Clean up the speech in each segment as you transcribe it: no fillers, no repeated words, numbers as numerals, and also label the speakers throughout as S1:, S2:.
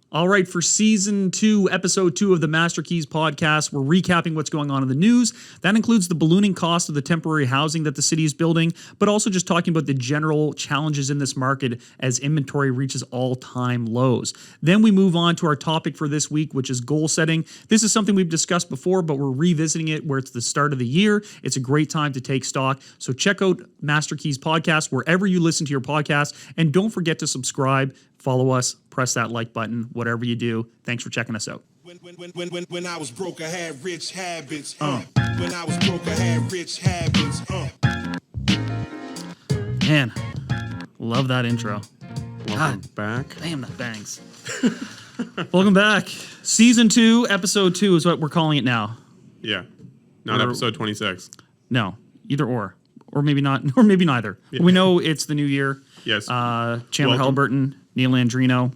S1: All right, for season 2, episode 2 of the Master Keys podcast, we're recapping what's going on in the news. That includes the ballooning cost of the temporary housing that the city is building, but also just talking about the general challenges in this market as inventory reaches all-time lows. Then we move on to our topic for this week, which is goal setting. This is something we've discussed before, but we're revisiting it where it's the start of the year. It's a great time to take stock. So check out Master Keys podcast wherever you listen to your podcast, and don't forget to subscribe. Follow us, press that like button, whatever you do. Thanks for checking us out.
S2: When I was broke, I had rich habits. When I was broke, I had rich habits.
S1: Man, love that intro.
S3: Welcome back.
S1: Damn, that bangs. Welcome back. Season 2, episode 2 is what we're calling it now.
S3: Yeah. Not episode 26.
S1: No, either or maybe not, or maybe neither.
S3: Yeah.
S1: We know it's the new year.
S3: Yes.
S1: Chandler, Haliburton, Neal and Andreino.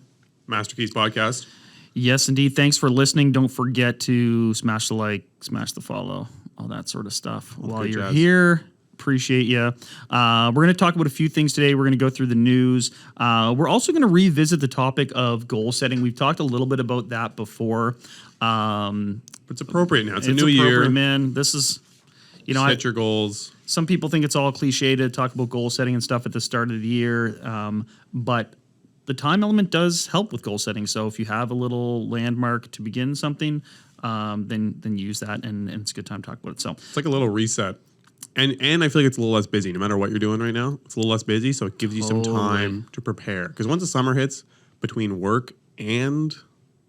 S3: Master Keys podcast.
S1: Yes, indeed. Thanks for listening. Don't forget to smash the like, smash the follow, all that sort of stuff. While you're here, appreciate you. We're going to talk about a few things today. We're going to go through the news. We're also going to revisit the topic of goal setting. We've talked a little bit about that before.
S3: It's appropriate now. It's a new year.
S1: Man. This is,
S3: set your goals.
S1: Some people think it's all cliche to talk about goal setting and stuff at the start of the year, but the time element does help with goal setting. So if you have a little landmark to begin something, then use that, and it's a good time to talk about it. So
S3: it's like a little reset. And I feel like it's a little less busy. No matter what you're doing right now, it's a little less busy, so it gives you some time to prepare. Because once the summer hits, between work and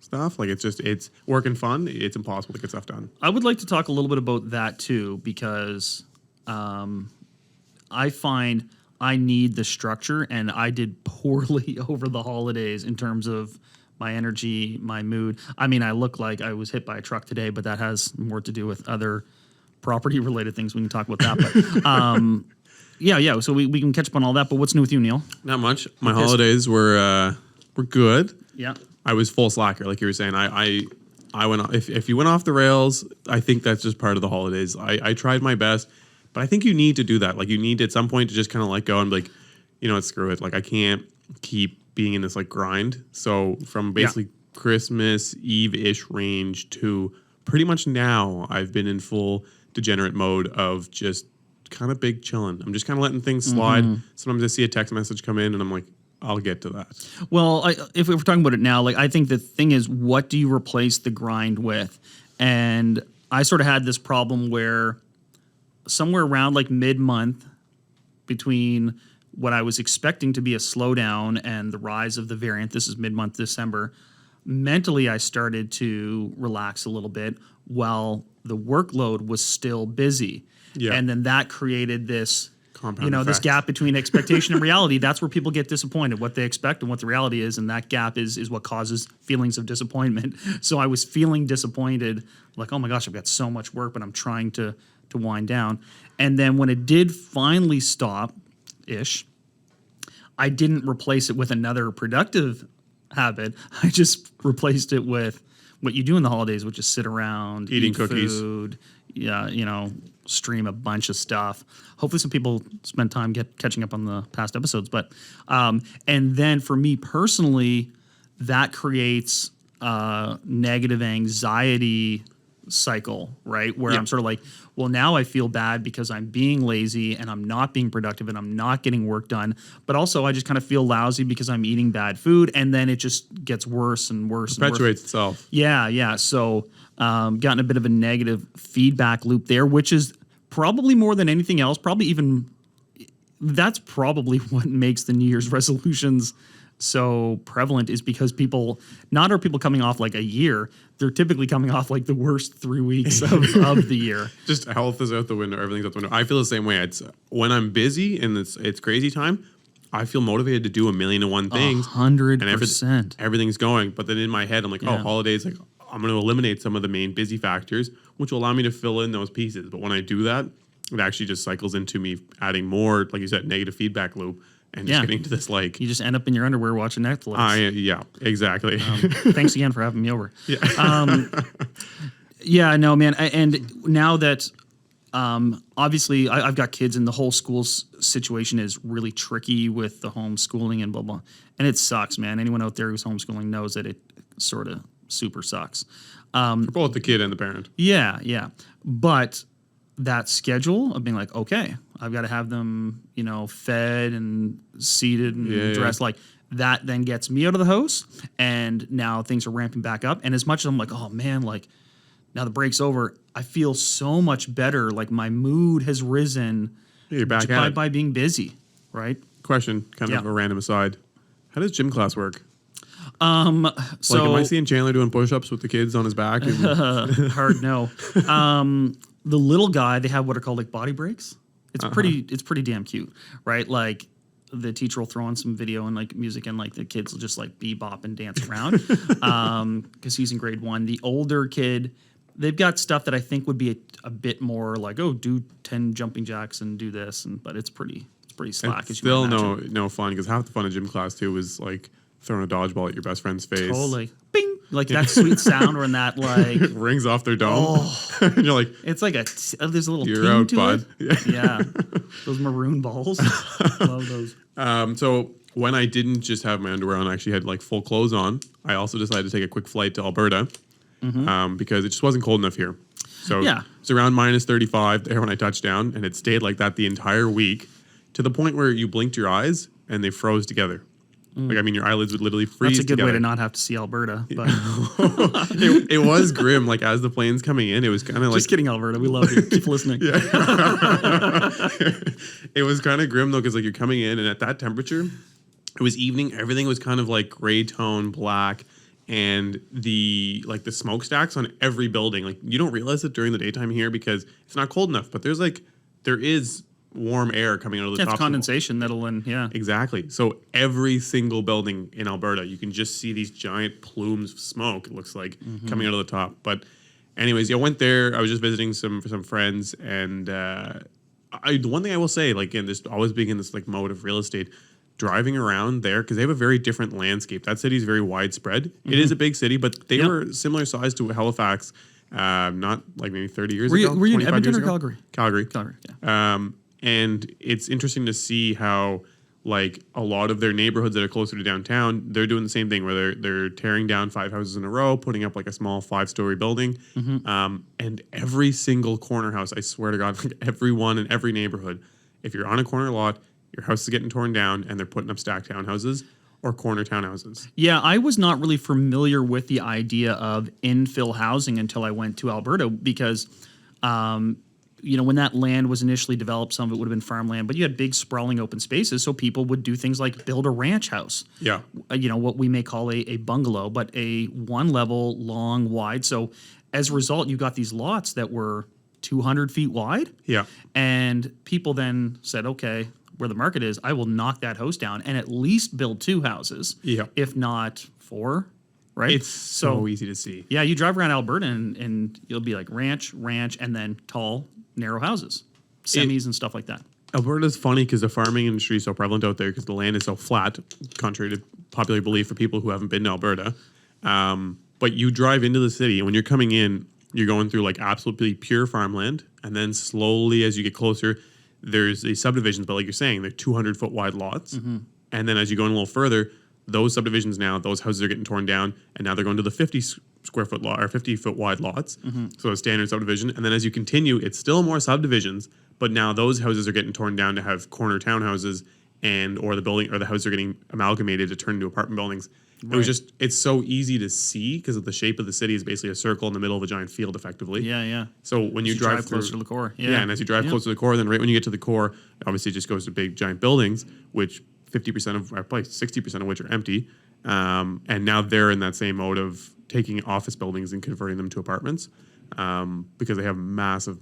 S3: stuff, like it's work and fun, it's impossible to get stuff done.
S1: I would like to talk a little bit about that too, because I find I need the structure, and I did poorly over the holidays in terms of my energy, my mood. I mean, I look like I was hit by a truck today, but that has more to do with other property-related things. We can talk about that. But yeah. So we can catch up on all that. But what's new with you, Neal?
S3: Not much. My holidays were good.
S1: Yeah.
S3: I was full slacker, like you were saying. I went off, if you went off the rails, I think that's just part of the holidays. I tried my best. But I think you need to do that. Like, you need at some point to just kind of let go and be like, screw it. Like, I can't keep being in this grind. So from basically Christmas Eve-ish range to pretty much now, I've been in full degenerate mode of just kind of big chilling. I'm just kind of letting things slide. Sometimes I see a text message come in and I'm like, I'll get to that.
S1: Well, if we're talking about it now, I think the thing is, what do you replace the grind with? And I sort of had this problem where somewhere around mid-month, between what I was expecting to be a slowdown and the rise of the variant, this is mid-month December, mentally I started to relax a little bit while the workload was still busy. Yeah. And then that created this this gap between expectation and reality. That's where people get disappointed, what they expect and what the reality is, and that gap is what causes feelings of disappointment. So I was feeling disappointed, like, oh my gosh, I've got so much work, but I'm trying to wind down. And then when it did finally stop-ish, I didn't replace it with another productive habit. I just replaced it with what you do in the holidays, which is sit around,
S3: eating
S1: eat
S3: cookies,
S1: food, stream a bunch of stuff. Hopefully some people spend time catching up on the past episodes. But and then for me personally, that creates negative anxiety cycle, right? Where I'm sort of like, well, now I feel bad because I'm being lazy and I'm not being productive and I'm not getting work done. But also I just kind of feel lousy because I'm eating bad food, and then it just gets worse and worse.
S3: Perpetuates itself.
S1: Yeah. So gotten a bit of a negative feedback loop there, which is probably more than anything else, that's probably what makes the New Year's resolutions so prevalent, is because people coming off a year, they're typically coming off the worst 3 weeks of the year.
S3: Just health is out the window, everything's out the window. I feel the same way. It's when I'm busy and it's crazy time, I feel motivated to do 1,000,001 things.
S1: 100%.
S3: And everything's going. But then in my head, I'm like, holidays, I'm going to eliminate some of the main busy factors, which will allow me to fill in those pieces. But when I do that, it actually just cycles into me adding more, like you said, negative feedback loop. And just getting to this
S1: you just end up in your underwear watching Netflix.
S3: Yeah, exactly.
S1: Thanks again for having me over.
S3: Yeah.
S1: No, man. And now that obviously I've got kids, and the whole school situation is really tricky with the homeschooling and blah, blah. And it sucks, man. Anyone out there who's homeschooling knows that it sort of super sucks.
S3: For both the kid and the parent.
S1: Yeah, yeah. But that schedule of being like, okay, I've got to have them, fed and seated and dressed like that, then gets me out of the house. And now things are ramping back up. And as much as I'm like, oh man, like now the break's over, I feel so much better. Like my mood has risen
S3: You're back at it.
S1: by being busy, right?
S3: Question, kind of a random aside. How does gym class work?
S1: So
S3: am I seeing Chandler doing push-ups with the kids on his back? And
S1: hard no. The little guy, they have what are called like body breaks. It's pretty damn cute, right? Like the teacher will throw on some video and like music, and like the kids will just like bebop and dance around. Because he's in grade 1. The older kid, they've got stuff that I think would be a bit more like, oh, do 10 jumping jacks and do this, but it's pretty slack.
S3: it's still no fun, because half the fun of gym class too was like throwing a dodgeball at your best friend's face.
S1: Totally. Bing! Like that sweet sound when that like
S3: rings off their dome. And you're like,
S1: it's like there's a little
S3: you're
S1: ting
S3: out,
S1: to
S3: bud.
S1: it. Yeah. Those maroon balls. Love those.
S3: So when I didn't just have my underwear on, I actually had like full clothes on. I also decided to take a quick flight to Alberta because it just wasn't cold enough here. So it's around minus 35 there when I touched down, and it stayed like that the entire week, to the point where you blinked your eyes and they froze together. Like, I mean, your eyelids would literally freeze.
S1: That's a good
S3: together.
S1: way to not have to see Alberta. But
S3: it was grim. Like, as the plane's coming in, it was kind of like...
S1: Just kidding, Alberta. We love you. Keep listening.
S3: It was kind of grim, though, because like you're coming in, and at that temperature, it was evening. Everything was kind of like gray tone, black, and the smokestacks on every building. Like, you don't realize it during the daytime here because it's not cold enough. But there is warm air coming out of the top.
S1: It's condensation that'll
S3: Exactly. So every single building in Alberta, you can just see these giant plumes of smoke, it looks like, coming out of the top. But anyways, I went there. I was just visiting some friends, and the one thing I will say, like, again, just always being in this like mode of real estate, driving around there, because they have a very different landscape. That city is very widespread. It is a big city, but they were similar size to Halifax, not like maybe 30 years ago.
S1: Were you in Edmonton or
S3: ago?
S1: Calgary?
S3: Calgary,
S1: yeah.
S3: And it's interesting to see how, like, a lot of their neighborhoods that are closer to downtown, they're doing the same thing where they're tearing down 5 houses in a row, putting up like a small 5-story building. And every single corner house, I swear to God, like everyone in every neighborhood, if you're on a corner lot, your house is getting torn down and they're putting up stacked townhouses or corner townhouses.
S1: Yeah, I was not really familiar with the idea of infill housing until I went to Alberta, because when that land was initially developed, some of it would have been farmland, but you had big sprawling open spaces, so people would do things like build a ranch house.
S3: Yeah.
S1: What we may call a bungalow, but a one level, long, wide. So as a result, you got these lots that were 200 feet wide.
S3: Yeah.
S1: And people then said, okay, where the market is, I will knock that house down and at least build 2 houses, if not 4. Right?
S3: It's so easy to see.
S1: Yeah, you drive around Alberta and you'll be like ranch, and then tall, narrow houses, semis and stuff like that.
S3: Alberta's funny because the farming industry is so prevalent out there because the land is so flat, contrary to popular belief for people who haven't been to Alberta. But you drive into the city, and when you're coming in, you're going through like absolutely pure farmland. And then slowly, as you get closer, there's these subdivisions, but like you're saying, they're 200-foot wide lots. And then as you go in a little further, those subdivisions now, those houses are getting torn down, and now they're going to the 50-square-foot lot or 50-foot wide lots. So a standard subdivision. And then as you continue, it's still more subdivisions, but now those houses are getting torn down to have corner townhouses, or the building or the houses are getting amalgamated to turn into apartment buildings. Right. It's so easy to see because of the shape of the city is basically a circle in the middle of a giant field, effectively.
S1: Yeah.
S3: So when you drive
S1: closer to the core.
S3: And as you drive closer to the core, then right when you get to the core, obviously it just goes to big giant buildings, which 50% of our place, 60% of which are empty. And now they're in that same mode of taking office buildings and converting them to apartments, because they have massive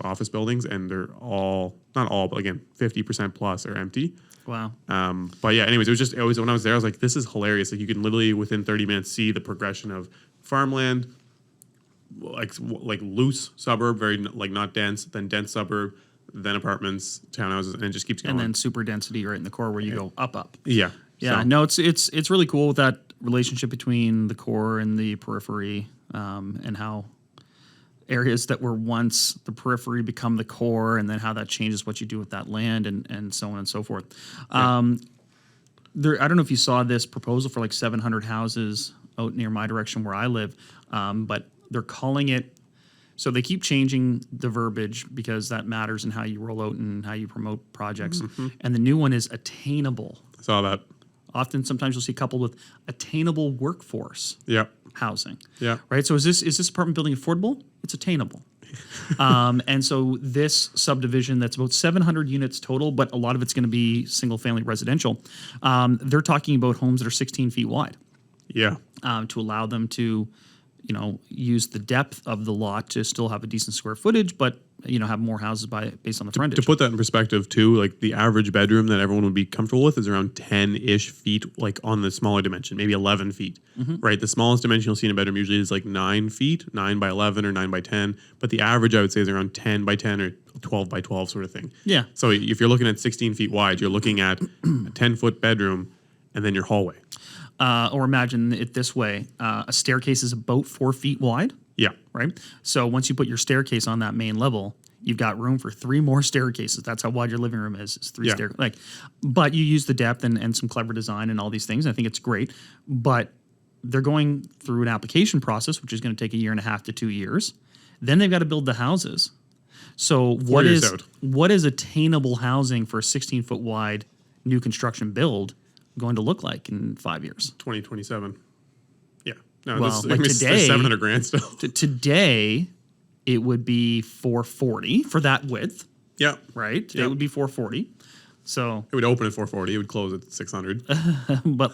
S3: office buildings, and they're all, not all, but again, 50% plus are empty.
S1: Wow.
S3: But yeah, anyways, it was when I was there, I was like, this is hilarious. Like, you can literally within 30 minutes see the progression of farmland, like loose suburb, very like not dense, then dense suburb, then apartments, townhouses, and it just keeps going.
S1: And then super density right in the core where you go up.
S3: Yeah.
S1: Yeah.
S3: So.
S1: No, it's really cool with that relationship between the core and the periphery, and how areas that were once the periphery become the core, and then how that changes what you do with that land, and so on and so forth. I don't know if you saw this proposal for like 700 houses out near my direction where I live, but they're calling it. So they keep changing the verbiage because that matters in how you roll out and how you promote projects. And the new one is attainable.
S3: Saw that.
S1: Sometimes you'll see coupled with attainable workforce
S3: Yep.
S1: housing.
S3: Yeah.
S1: Right. So is this apartment building affordable? It's attainable. And so this subdivision that's about 700 units total, but a lot of it's going to be single family residential. They're talking about homes that are 16 feet wide
S3: Yeah.
S1: to allow them to, use the depth of the lot to still have a decent square footage, but have more houses based on the frontage.
S3: To put that in perspective too, like the average bedroom that everyone would be comfortable with is around 10-ish feet, like on the smaller dimension, maybe 11 feet, right? The smallest dimension you'll see in a bedroom usually is like 9 feet, 9 by 11 or 9 by 10. But the average I would say is around 10 by 10 or 12 by 12 sort of thing.
S1: Yeah.
S3: So if you're looking at 16 feet wide, you're looking at a 10-foot bedroom and then your hallway.
S1: Or imagine it this way. A staircase is about 4 feet wide.
S3: Yeah.
S1: Right. So once you put your staircase on that main level, you've got room for 3 more staircases. That's how wide your living room is. It's 3
S3: Yeah.
S1: But you use the depth and some clever design and all these things. I think it's great. But they're going through an application process, which is going to take 1.5 to 2 years. Then they've got to build the houses. So
S3: 4 years out.
S1: what is attainable housing for a 16-foot wide new construction build going to look like in 5 years?
S3: 2027. Yeah. No,
S1: Well,
S3: this,
S1: like
S3: it's
S1: today-
S3: 700 grand still.
S1: Today, it would be 440 for that width,
S3: Yeah.
S1: right? Today
S3: Yeah.
S1: it would be 440. So,
S3: It would open at 440. It would close at 600.
S1: but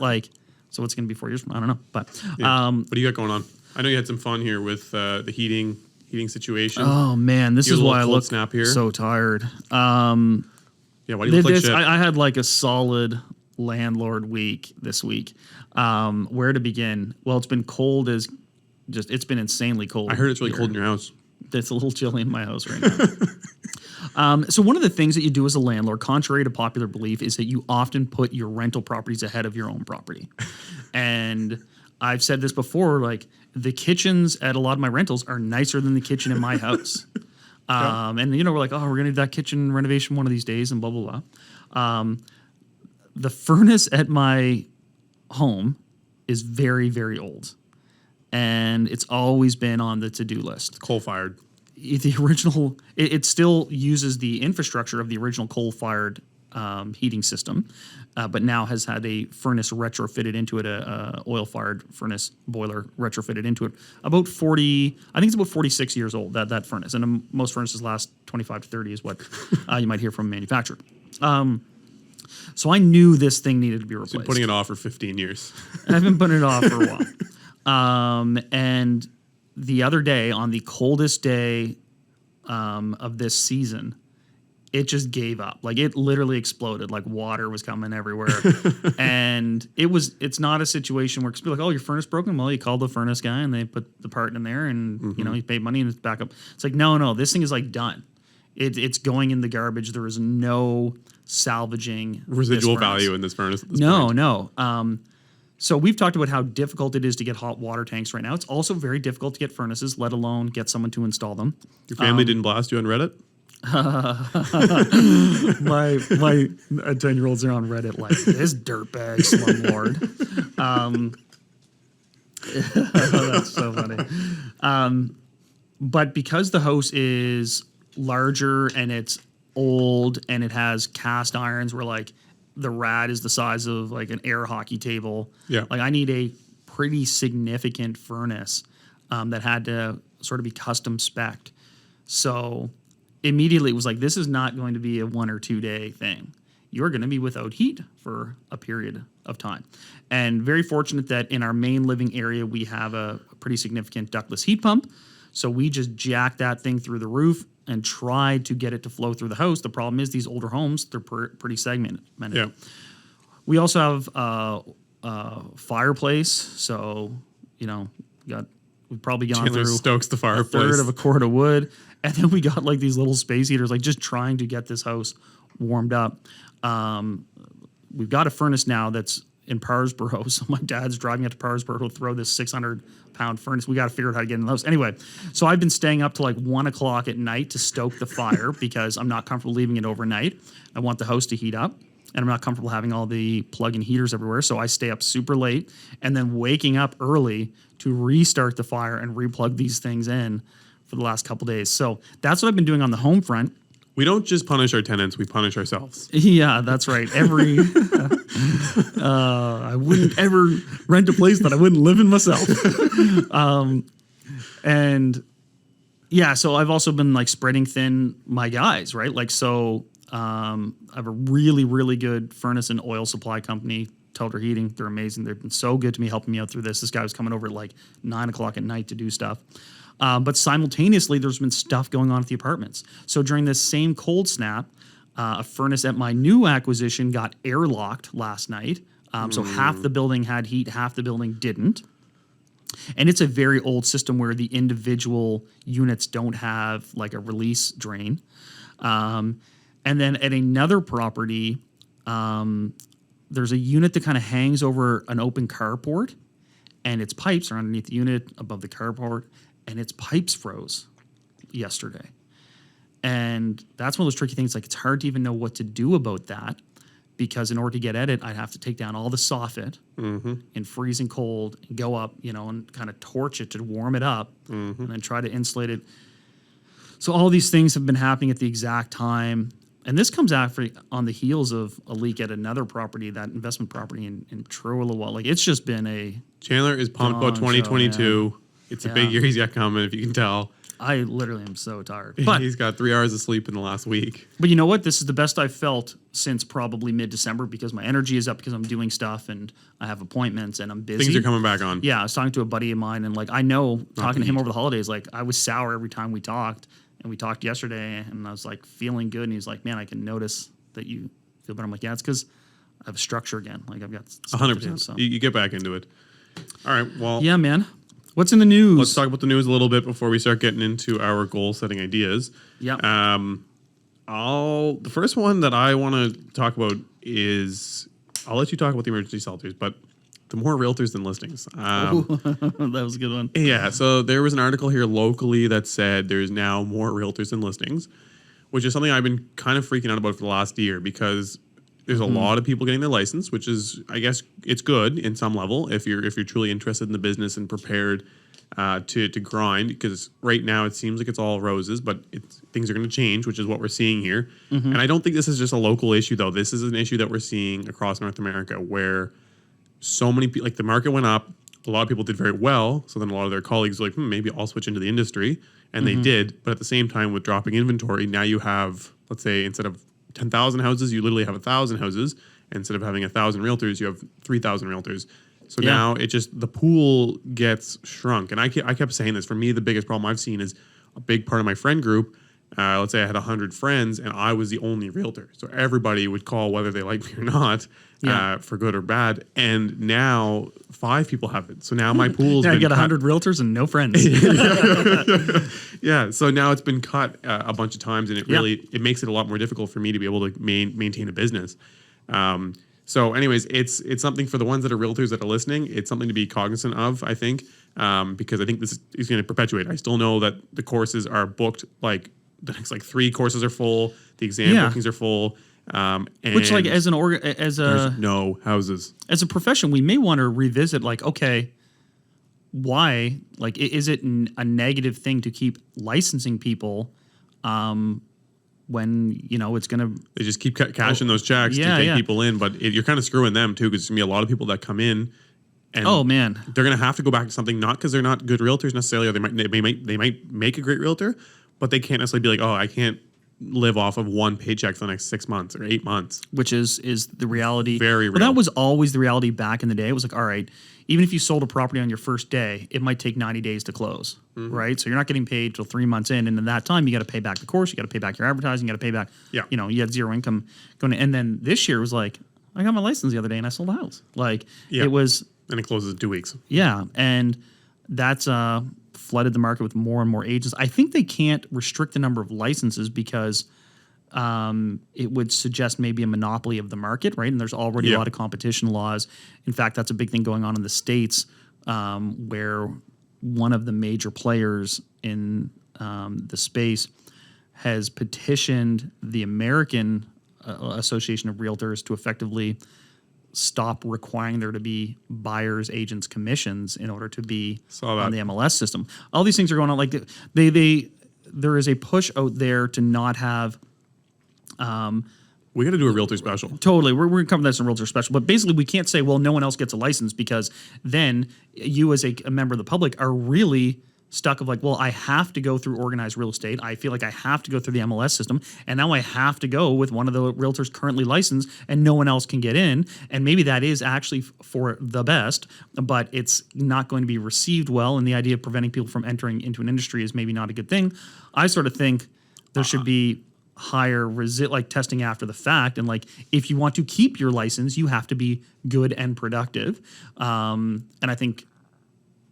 S1: so it's going to be 4 years from, I don't know. But,
S3: Yeah. What do you got going on? I know you had some fun here with the heating situation.
S1: oh man, this
S3: You
S1: is
S3: have a
S1: why I
S3: little cold
S1: look
S3: snap here.
S1: so tired.
S3: Yeah, why do you look like shit?
S1: I had like a solid landlord week this week. Where to begin? Well, it's been cold it's been insanely cold.
S3: I heard it's really
S1: here.
S3: cold in your house.
S1: It's a little chilly in my house right now. So one of the things that you do as a landlord, contrary to popular belief, is that you often put your rental properties ahead of your own property. And I've said this before, like the kitchens at a lot of my rentals are nicer than the kitchen in my house. And we're like, oh, we're gonna do that kitchen renovation one of these days, and blah blah blah. The furnace at my home is very, very old, and it's always been on the to-do list.
S3: Coal-fired.
S1: The original, it still uses the infrastructure of the original coal-fired heating system, but now has had a furnace retrofitted into it, a oil-fired furnace boiler retrofitted into it. About 40, I think it's about 46 years old, that furnace. And most furnaces last 25 to 30 is what you might hear from a manufacturer. So I knew this thing needed to be replaced.
S3: Been putting it off for 15 years.
S1: I've been putting it off for a while. And the other day, on the coldest day of this season, it just gave up. Like it literally exploded. Like water was coming everywhere. And it's not a situation where people are like, oh, your furnace broken? Well, you call the furnace guy and they put the part in there and you pay money and it's back up. It's like, no, this thing is like done. It's going in the garbage. There is no salvaging
S3: Residual
S1: this furnace.
S3: value in this furnace at this point.
S1: No. So we've talked about how difficult it is to get hot water tanks right now. It's also very difficult to get furnaces, let alone get someone to install them.
S3: Your family didn't blast you on Reddit?
S1: my 10-year-olds are on Reddit like, this dirtbag slumlord. That's so funny. But because the house is larger and it's old and it has cast irons where like the rad is the size of like an air hockey table.
S3: Yeah.
S1: Like I need a pretty significant furnace that had to sort of be custom spec'd. So immediately it was like, this is not going to be a 1 or 2 day thing. You're going to be without heat for a period of time. And very fortunate that in our main living area, we have a pretty significant ductless heat pump. So we just jacked that thing through the roof and tried to get it to flow through the house. The problem is these older homes, they're pretty segmented.
S3: Yeah.
S1: We also have a fireplace. So, we've probably gone
S3: Chandler
S1: through
S3: stokes the
S1: a
S3: fireplace.
S1: third of a cord of wood. And then we got like these little space heaters, like just trying to get this house warmed up. We've got a furnace now that's in Parsboro. So my dad's driving up to Parsboro to throw this 600-pound furnace. We got to figure out how to get in the house. Anyway, so I've been staying up to like 1 o'clock at night to stoke the fire because I'm not comfortable leaving it overnight. I want the house to heat up. and I'm not comfortable having all the plug-in heaters everywhere. So I stay up super late and then waking up early to restart the fire and replug these things in for the last couple days. So that's what I've been doing on the home front.
S3: We don't just punish our tenants; we punish ourselves.
S1: Yeah, that's right. I wouldn't ever rent a place that I wouldn't live in myself. And yeah, so I've also been like spreading thin my guys, right? Like, so I have a really, really good furnace and oil supply company, Telter Heating. They're amazing. They've been so good to me, helping me out through this. This guy was coming over at like 9 o'clock at night to do stuff. But simultaneously, there's been stuff going on at the apartments. So during this same cold snap, a furnace at my new acquisition got airlocked last night. So half the building had heat, half the building didn't. And it's a very old system where the individual units don't have like a release drain. And then at another property, there's a unit that kind of hangs over an open carport, and its pipes are underneath the unit above the carport, and its pipes froze yesterday. And that's one of those tricky things. Like, it's hard to even know what to do about that, because in order to get at it, I'd have to take down all the soffit in freezing cold and go up, and kind of torch it to warm it up and then try to insulate it. So all these things have been happening at the exact time. And this comes after on the heels of a leak at another property, that investment property in Trowilla. Like, it's just been a...
S3: Chandler is pumped about 2022. It's a big year he's got coming, if you can tell.
S1: I literally am so tired. But
S3: He's got 3 hours of sleep in the last week.
S1: But you know what? This is the best I've felt since probably mid-December, because my energy is up, because I'm doing stuff and I have appointments and I'm busy.
S3: Things are coming back on.
S1: Yeah, I was talking to a buddy of mine, and like, I know, talking to him over the holidays, like, I was sour every time we talked, and we talked yesterday, and I was like feeling good, and he's like, "Man, I can notice that you feel better." I'm like, "Yeah, it's because I have structure again. Like, I've got
S3: 100%.
S1: So.
S3: You get back into it. All right. Well,
S1: Yeah, man. What's in the news?
S3: let's talk about the news a little bit before we start getting into our goal setting ideas.
S1: Yeah.
S3: The first one that I want to talk about is, I'll let you talk about the emergency shelters, but the more realtors than listings.
S1: That was a good one.
S3: Yeah, so there was an article here locally that said there's now more realtors than listings, which is something I've been kind of freaking out about for the last year, because there's a lot of people getting their license, which is, I guess, it's good in some level if you're truly interested in the business and prepared to grind, because right now it seems like it's all roses, but things are going to change, which is what we're seeing here. And I don't think this is just a local issue, though. This is an issue that we're seeing across North America, where so many people, like, the market went up, a lot of people did very well, so then a lot of their colleagues were like, maybe I'll switch into the industry, and they did. But at the same time, with dropping inventory, now you have, let's say, instead of 10,000 houses, you literally have 1,000 houses. Instead of having 1,000 realtors, you have 3,000 realtors. So now it just, the pool gets shrunk. And I kept saying this. For me, the biggest problem I've seen is a big part of my friend group. Let's say I had 100 friends and I was the only realtor. So everybody would call whether they liked me or not, for good or bad. And now 5 people have it. So now my pool's
S1: Yeah,
S3: been
S1: you got
S3: cut.
S1: 100 realtors and no friends.
S3: Yeah, so now it's been cut a bunch of times, and it makes it a lot more difficult for me to be able to maintain a business. So anyways, it's something for the ones that are realtors that are listening. It's something to be cognizant of, I think, because I think this is going to perpetuate. I still know that the courses are booked, like the next 3 courses are full, the exam bookings are full. And
S1: Which, like, as
S3: there's no houses.
S1: As a profession, we may want to revisit, like, okay, why? Like, is it a negative thing to keep licensing people when, it's going to...
S3: They just keep cashing those checks to take people in, but you're kind of screwing them, too, because there's going to be a lot of people that come in, and they're going to have to go back to something, not because they're not good realtors necessarily, or they might make a great realtor, but they can't necessarily be like, oh, I can't live off of one paycheck for the next 6 months or 8 months.
S1: Which is the reality.
S3: Very real.
S1: Well, that was always the reality back in the day. It was like, all right, even if you sold a property on your first day, it might take 90 days to close, right? So you're not getting paid till 3 months in. And in that time, you got to pay back the course. You got to pay back your advertising. You got to pay back, you had zero income going. And then this year was like, I got my license the other day and I sold a house. Like, it was...
S3: And it closes in 2 weeks.
S1: Yeah. And that's flooded the market with more and more agents. I think they can't restrict the number of licenses because it would suggest maybe a monopoly of the market, right? And there's already a lot of competition laws. In fact, that's a big thing going on in the States, where one of the major players in the space has petitioned the American Association of Realtors to effectively stop requiring there to be buyers, agents, commissions in order to be
S3: Saw that.
S1: on the MLS system. All these things are going on. Like there is a push out there to not have.
S3: We got to do a realtor special.
S1: Totally, we're going to cover this in realtor special, but basically we can't say, well, no one else gets a license, because then you as a member of the public are really stuck of like, well, I have to go through organized real estate. I feel like I have to go through the MLS system, and now I have to go with one of the realtors currently licensed, and no one else can get in. And maybe that is actually for the best, but it's not going to be received well. And the idea of preventing people from entering into an industry is maybe not a good thing. I sort of think there should be higher like testing after the fact, and like if you want to keep your license, you have to be good and productive. And I think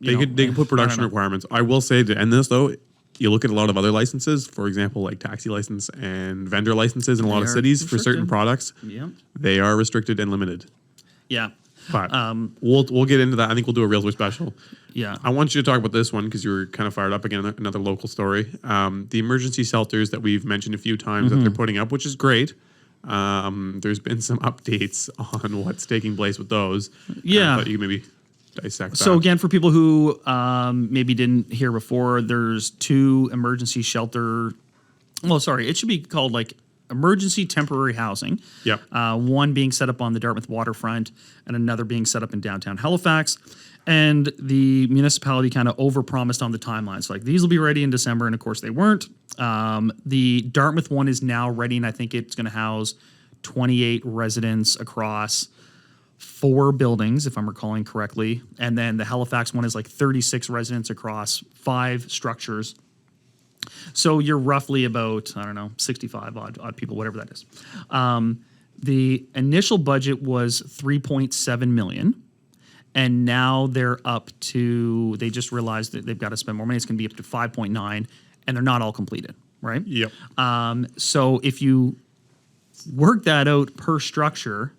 S3: They could put production requirements. I will say, to end this though, you look at a lot of other licenses, for example, like taxi license and vendor licenses in a lot of cities for certain products.
S1: Yeah,
S3: They are restricted and limited.
S1: yeah,
S3: But we'll get into that. I think we'll do a realtor special.
S1: yeah.
S3: I want you to talk about this one because you were kind of fired up again. Another local story. The emergency shelters that we've mentioned a few times that they're putting up, which is great. There's been some updates on what's taking place with those.
S1: Yeah.
S3: But you can maybe dissect that.
S1: So again, for people who maybe didn't hear before, there's 2 emergency shelter. Well, sorry, it should be called like emergency temporary housing.
S3: Yep.
S1: One being set up on the Dartmouth waterfront, and another being set up in downtown Halifax. And the municipality kind of overpromised on the timelines. Like, these will be ready in December, and of course they weren't. The Dartmouth one is now ready, and I think it's going to house 28 residents across 4 buildings, if I'm recalling correctly. And then the Halifax one is like 36 residents across 5 structures. So you're roughly about, I don't know, 65 odd people, whatever that is. The initial budget was $3.7 million. And now they're up to, they just realized that they've got to spend more money. It's going to be up to 5.9, and they're not all completed, right?
S3: Yep.
S1: So if you work that out per structure,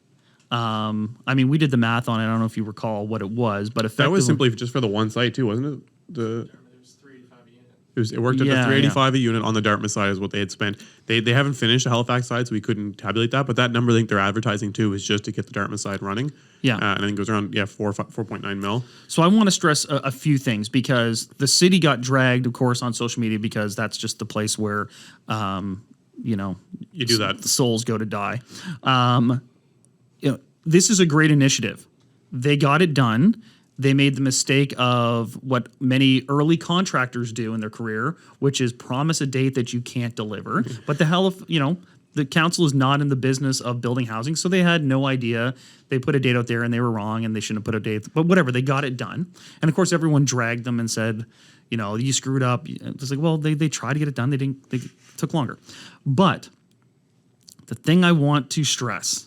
S1: I mean, we did the math on it. I don't know if you recall what it was, but effectively,
S3: That was simply just for the one site too, wasn't it? It worked at the 385 a unit on the Dartmouth side is what they had spent. They haven't finished the Halifax side, so we couldn't tabulate that. But that number I think they're advertising too is just to get the Dartmouth side running.
S1: Yeah.
S3: And I think it goes around 4.9 mil.
S1: So I want to stress a few things, because the city got dragged, of course, on social media, because that's just the place where, you
S3: do that.
S1: The souls go to die. This is a great initiative. They got it done. They made the mistake of what many early contractors do in their career, which is promise a date that you can't deliver. But the council is not in the business of building housing, so they had no idea. They put a date out there and they were wrong, and they shouldn't have put a date. But whatever, they got it done. And of course, everyone dragged them and said, you screwed up. It's like, well, they tried to get it done. They took longer. But the thing I want to stress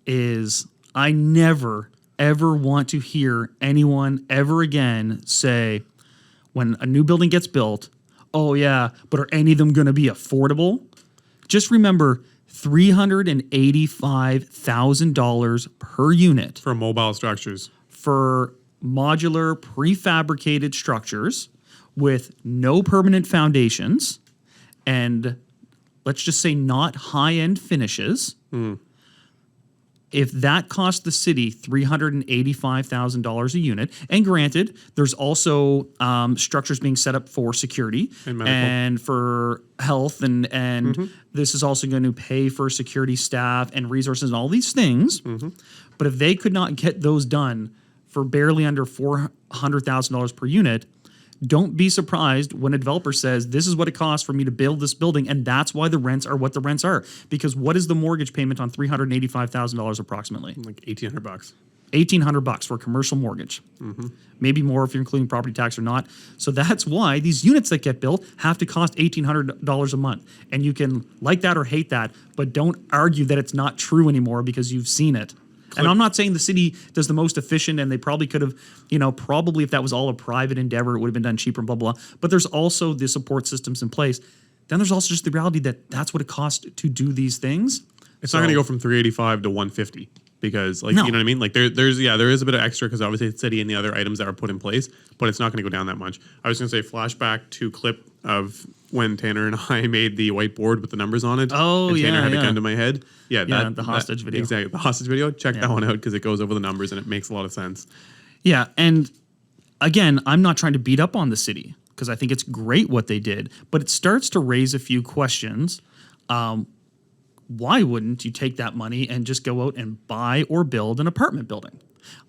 S1: is I never, ever want to hear anyone ever again say, when a new building gets built, oh yeah, but are any of them going to be affordable? Just remember, $385,000 per unit
S3: For mobile structures.
S1: for modular prefabricated structures with no permanent foundations, and let's just say not high-end finishes. If that cost the city $385,000 a unit, and granted, there's also structures being set up for security and for health, and this is also going to pay for security staff and resources and all these things. But if they could not get those done for barely under $400,000 per unit, don't be surprised when a developer says, this is what it costs for me to build this building, and that's why the rents are what the rents are. Because what is the mortgage payment on $385,000 approximately?
S3: Like $1,800.
S1: $1,800 for a commercial mortgage. Maybe more if you're including property tax or not. So that's why these units that get built have to cost $1,800 a month. And you can like that or hate that, but don't argue that it's not true anymore because you've seen it. And I'm not saying the city does the most efficient, and they probably could have, probably if that was all a private endeavor, it would have been done cheaper and blah, blah, blah. But there's also the support systems in place. Then there's also just the reality that that's what it costs to do these things.
S3: It's not going to go from 385 to 150. because like
S1: No.
S3: you know what I mean. Like there is a bit of extra because obviously it's city and the other items that are put in place, but it's not going to go down that much. I was going to say flashback to clip of when Tanner and I made the whiteboard with the numbers on it.
S1: Oh,
S3: and Tanner
S1: yeah,
S3: had a
S1: yeah.
S3: gun to my head. Yeah,
S1: the hostage video.
S3: Exactly, the hostage video. Check
S1: Yeah.
S3: that one out because it goes over the numbers and it makes a lot of sense.
S1: Yeah, and again, I'm not trying to beat up on the city because I think it's great what they did, but it starts to raise a few questions. Why wouldn't you take that money and just go out and buy or build an apartment building?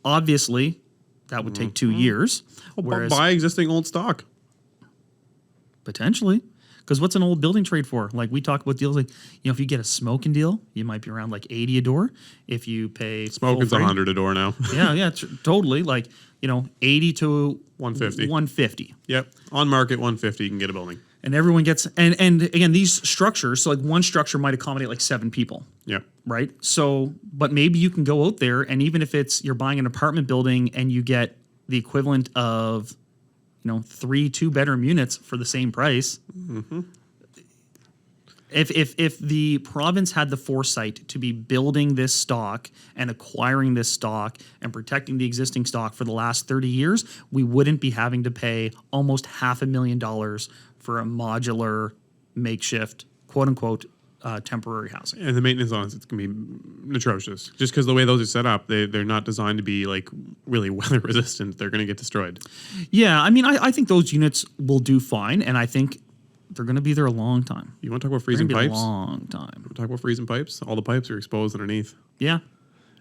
S1: Obviously, that would take 2 years. Whereas
S3: Buy existing old stock.
S1: potentially, because what's an old building trade for? Like we talk about deals like, if you get a smoking deal, you might be around like 80 a door. If you pay
S3: Smoking's
S1: full frame-
S3: 100 a door now.
S1: Yeah, totally. Like, 80 to
S3: 150.
S1: 150.
S3: Yep, on market 150 you can get a building.
S1: And everyone gets, and again, these structures, so like one structure might accommodate like 7 people,
S3: Yep.
S1: right? So, but maybe you can go out there and even if you're buying an apartment building and you get the equivalent of, 3 2-bedroom units for the same price. Mm-hmm. If the province had the foresight to be building this stock and acquiring this stock and protecting the existing stock for the last 30 years, we wouldn't be having to pay almost $500,000 for a modular, makeshift, quote unquote, temporary housing.
S3: And the maintenance on it's going to be atrocious. Just because the way those are set up, they're not designed to be like really weather resistant. They're going to get destroyed.
S1: Yeah, I mean, I think those units will do fine, and I think they're going to be there a long time.
S3: You want to talk about
S1: They're
S3: freezing
S1: gonna be
S3: pipes?
S1: a long time.
S3: Talk about freezing pipes. All the pipes are exposed underneath.
S1: Yeah.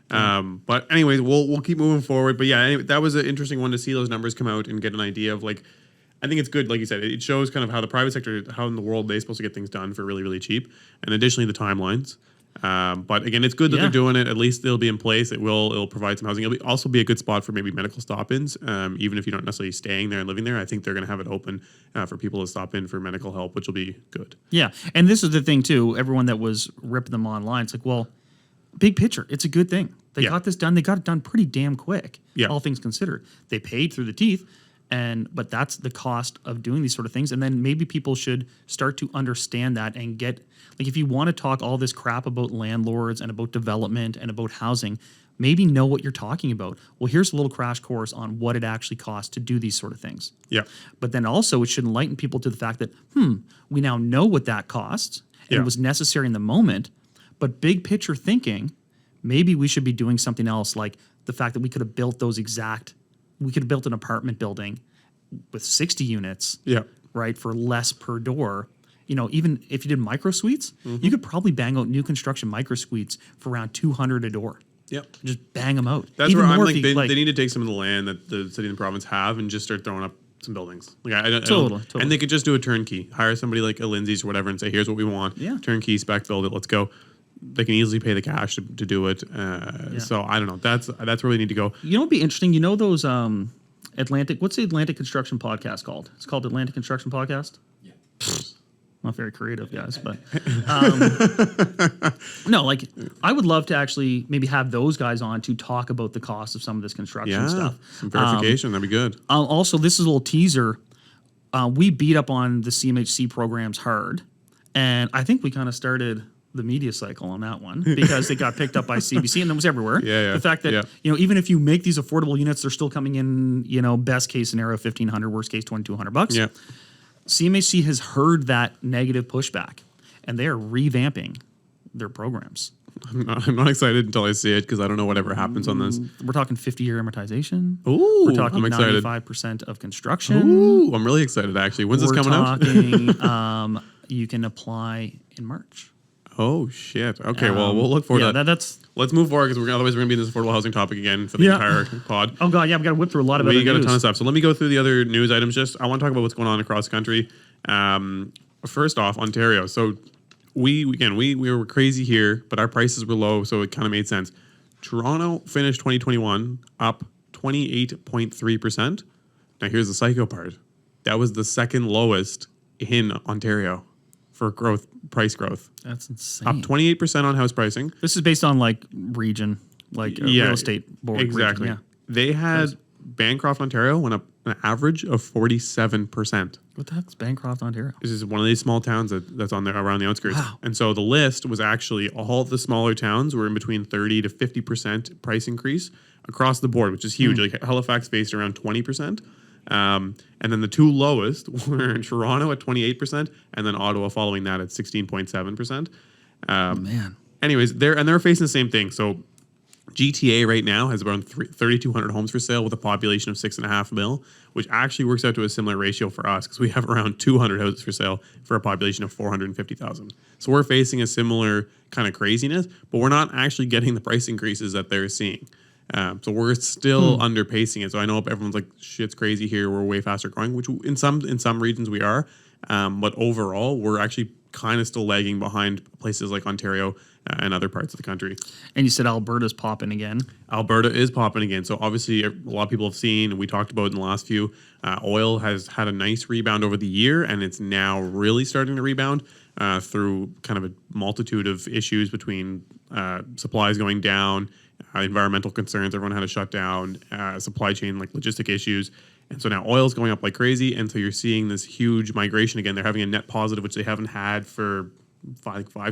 S3: But anyways, we'll keep moving forward. But yeah, anyway, that was an interesting one to see those numbers come out and get an idea of like. I think it's good, like you said, it shows kind of how the private sector, how in the world they're supposed to get things done for really, really cheap, and additionally the timelines. But again, it's good that
S1: Yeah.
S3: they're doing it. At least they'll be in place. It'll provide some housing. It'll also be a good spot for maybe medical stop-ins, even if you're not necessarily staying there and living there. I think they're going to have it open for people to stop in for medical help, which will be good.
S1: Yeah, and this is the thing too. Everyone that was ripping them online, it's like, well, big picture, it's a good thing. They
S3: Yeah.
S1: got this done. They got it done pretty damn quick.
S3: Yeah.
S1: All things considered, they paid through the teeth, but that's the cost of doing these sort of things. And then maybe people should start to understand that and get like if you want to talk all this crap about landlords and about development and about housing, maybe know what you're talking about. Well, here's a little crash course on what it actually costs to do these sort of things.
S3: Yeah.
S1: But then also it should enlighten people to the fact that, we now know what that costs and
S3: Yeah.
S1: it was necessary in the moment. But big picture thinking, maybe we should be doing something else like the fact that we could have built an apartment building with 60 units,
S3: Yeah.
S1: right, for less per door. Even if you did micro suites, you could probably bang out new construction micro suites for around 200 a door.
S3: Yep.
S1: Just bang them out.
S3: That's
S1: Even
S3: where I'm
S1: more
S3: like,
S1: if you,
S3: they need to take some of the land that the city and the province have and just start throwing up some buildings. Like I don't,
S1: Totally.
S3: And they could just do a turnkey, hire somebody like a Lindsay's or whatever, and say, "Here's what we want."
S1: Yeah.
S3: Turnkey, spec build it. Let's go. They can easily pay the cash to do it. So I don't know. That's where we need to go.
S1: It'd be interesting. Those Atlantic. What's the Atlantic Construction Podcast called? It's called Atlantic Construction Podcast. Yeah. Not very creative, guys, but no. Like, I would love to actually maybe have those guys on to talk about the cost of some of this construction
S3: Yeah,
S1: stuff.
S3: some verification. That'd be good.
S1: Also, this is a little teaser. We beat up on the CMHC programs hard, and I think we kind of started the media cycle on that one because it got picked up by CBC and it was everywhere.
S3: Yeah.
S1: The fact that even if you make these affordable units, they're still coming in. Best case scenario $1,500, worst case $2,200.
S3: Yeah.
S1: CMHC has heard that negative pushback, and they are revamping their programs.
S3: I'm not excited until I see it because I don't know whatever happens on this.
S1: We're talking 50-year amortization.
S3: Ooh,
S1: We're talking
S3: I'm excited.
S1: 95% of construction.
S3: Ooh, I'm really excited actually. When's this coming out?
S1: Talking, you can apply in March.
S3: Oh shit. Okay, well we'll look forward to that.
S1: That's.
S3: Let's move forward because otherwise we're gonna be in this affordable housing topic again for the entire pod.
S1: Oh god, yeah, we got to whip through a lot of other
S3: We got
S1: news.
S3: a ton of stuff. So let me go through the other news items. I want to talk about what's going on across the country. First off, Ontario. So we were crazy here, but our prices were low, so it kind of made sense. Toronto finished 2021 up 28.3%. Now here's the psycho part. That was the second lowest in Ontario for price growth.
S1: That's insane.
S3: Up 28% on house pricing.
S1: This is based on like region, like real estate board.
S3: Exactly.
S1: Region,
S3: They had Bancroft, Ontario went up an average of 47%.
S1: What the heck's Bancroft, Ontario?
S3: This is one of these small towns that's on there around the outskirts.
S1: Wow.
S3: And so the list was actually all the smaller towns were in between 30 to 50% price increase across the board, which is huge. Like Halifax faced around 20%. And then the two lowest were in Toronto at 28%, and then Ottawa following that at 16.7%.
S1: Man.
S3: Anyways, they're facing the same thing. So GTA right now has around 3,200 homes for sale with a population of 6.5 mil, which actually works out to a similar ratio for us because we have around 200 houses for sale for a population of 450,000. So we're facing a similar kind of craziness, but we're not actually getting the price increases that they're seeing. So we're still underpacing it. So I know everyone's like, shit's crazy here. We're way faster growing, which in some regions we are. But overall, we're actually kind of still lagging behind places like Ontario and other parts of the country.
S1: And you said Alberta's popping again.
S3: Alberta is popping again. So obviously a lot of people have seen, and we talked about in the last few, oil has had a nice rebound over the year, and it's now really starting to rebound through kind of a multitude of issues between supplies going down, environmental concerns, everyone had to shut down, supply chain, like logistic issues. And so now oil's going up like crazy. And so you're seeing this huge migration again. They're having a net positive, which they haven't had for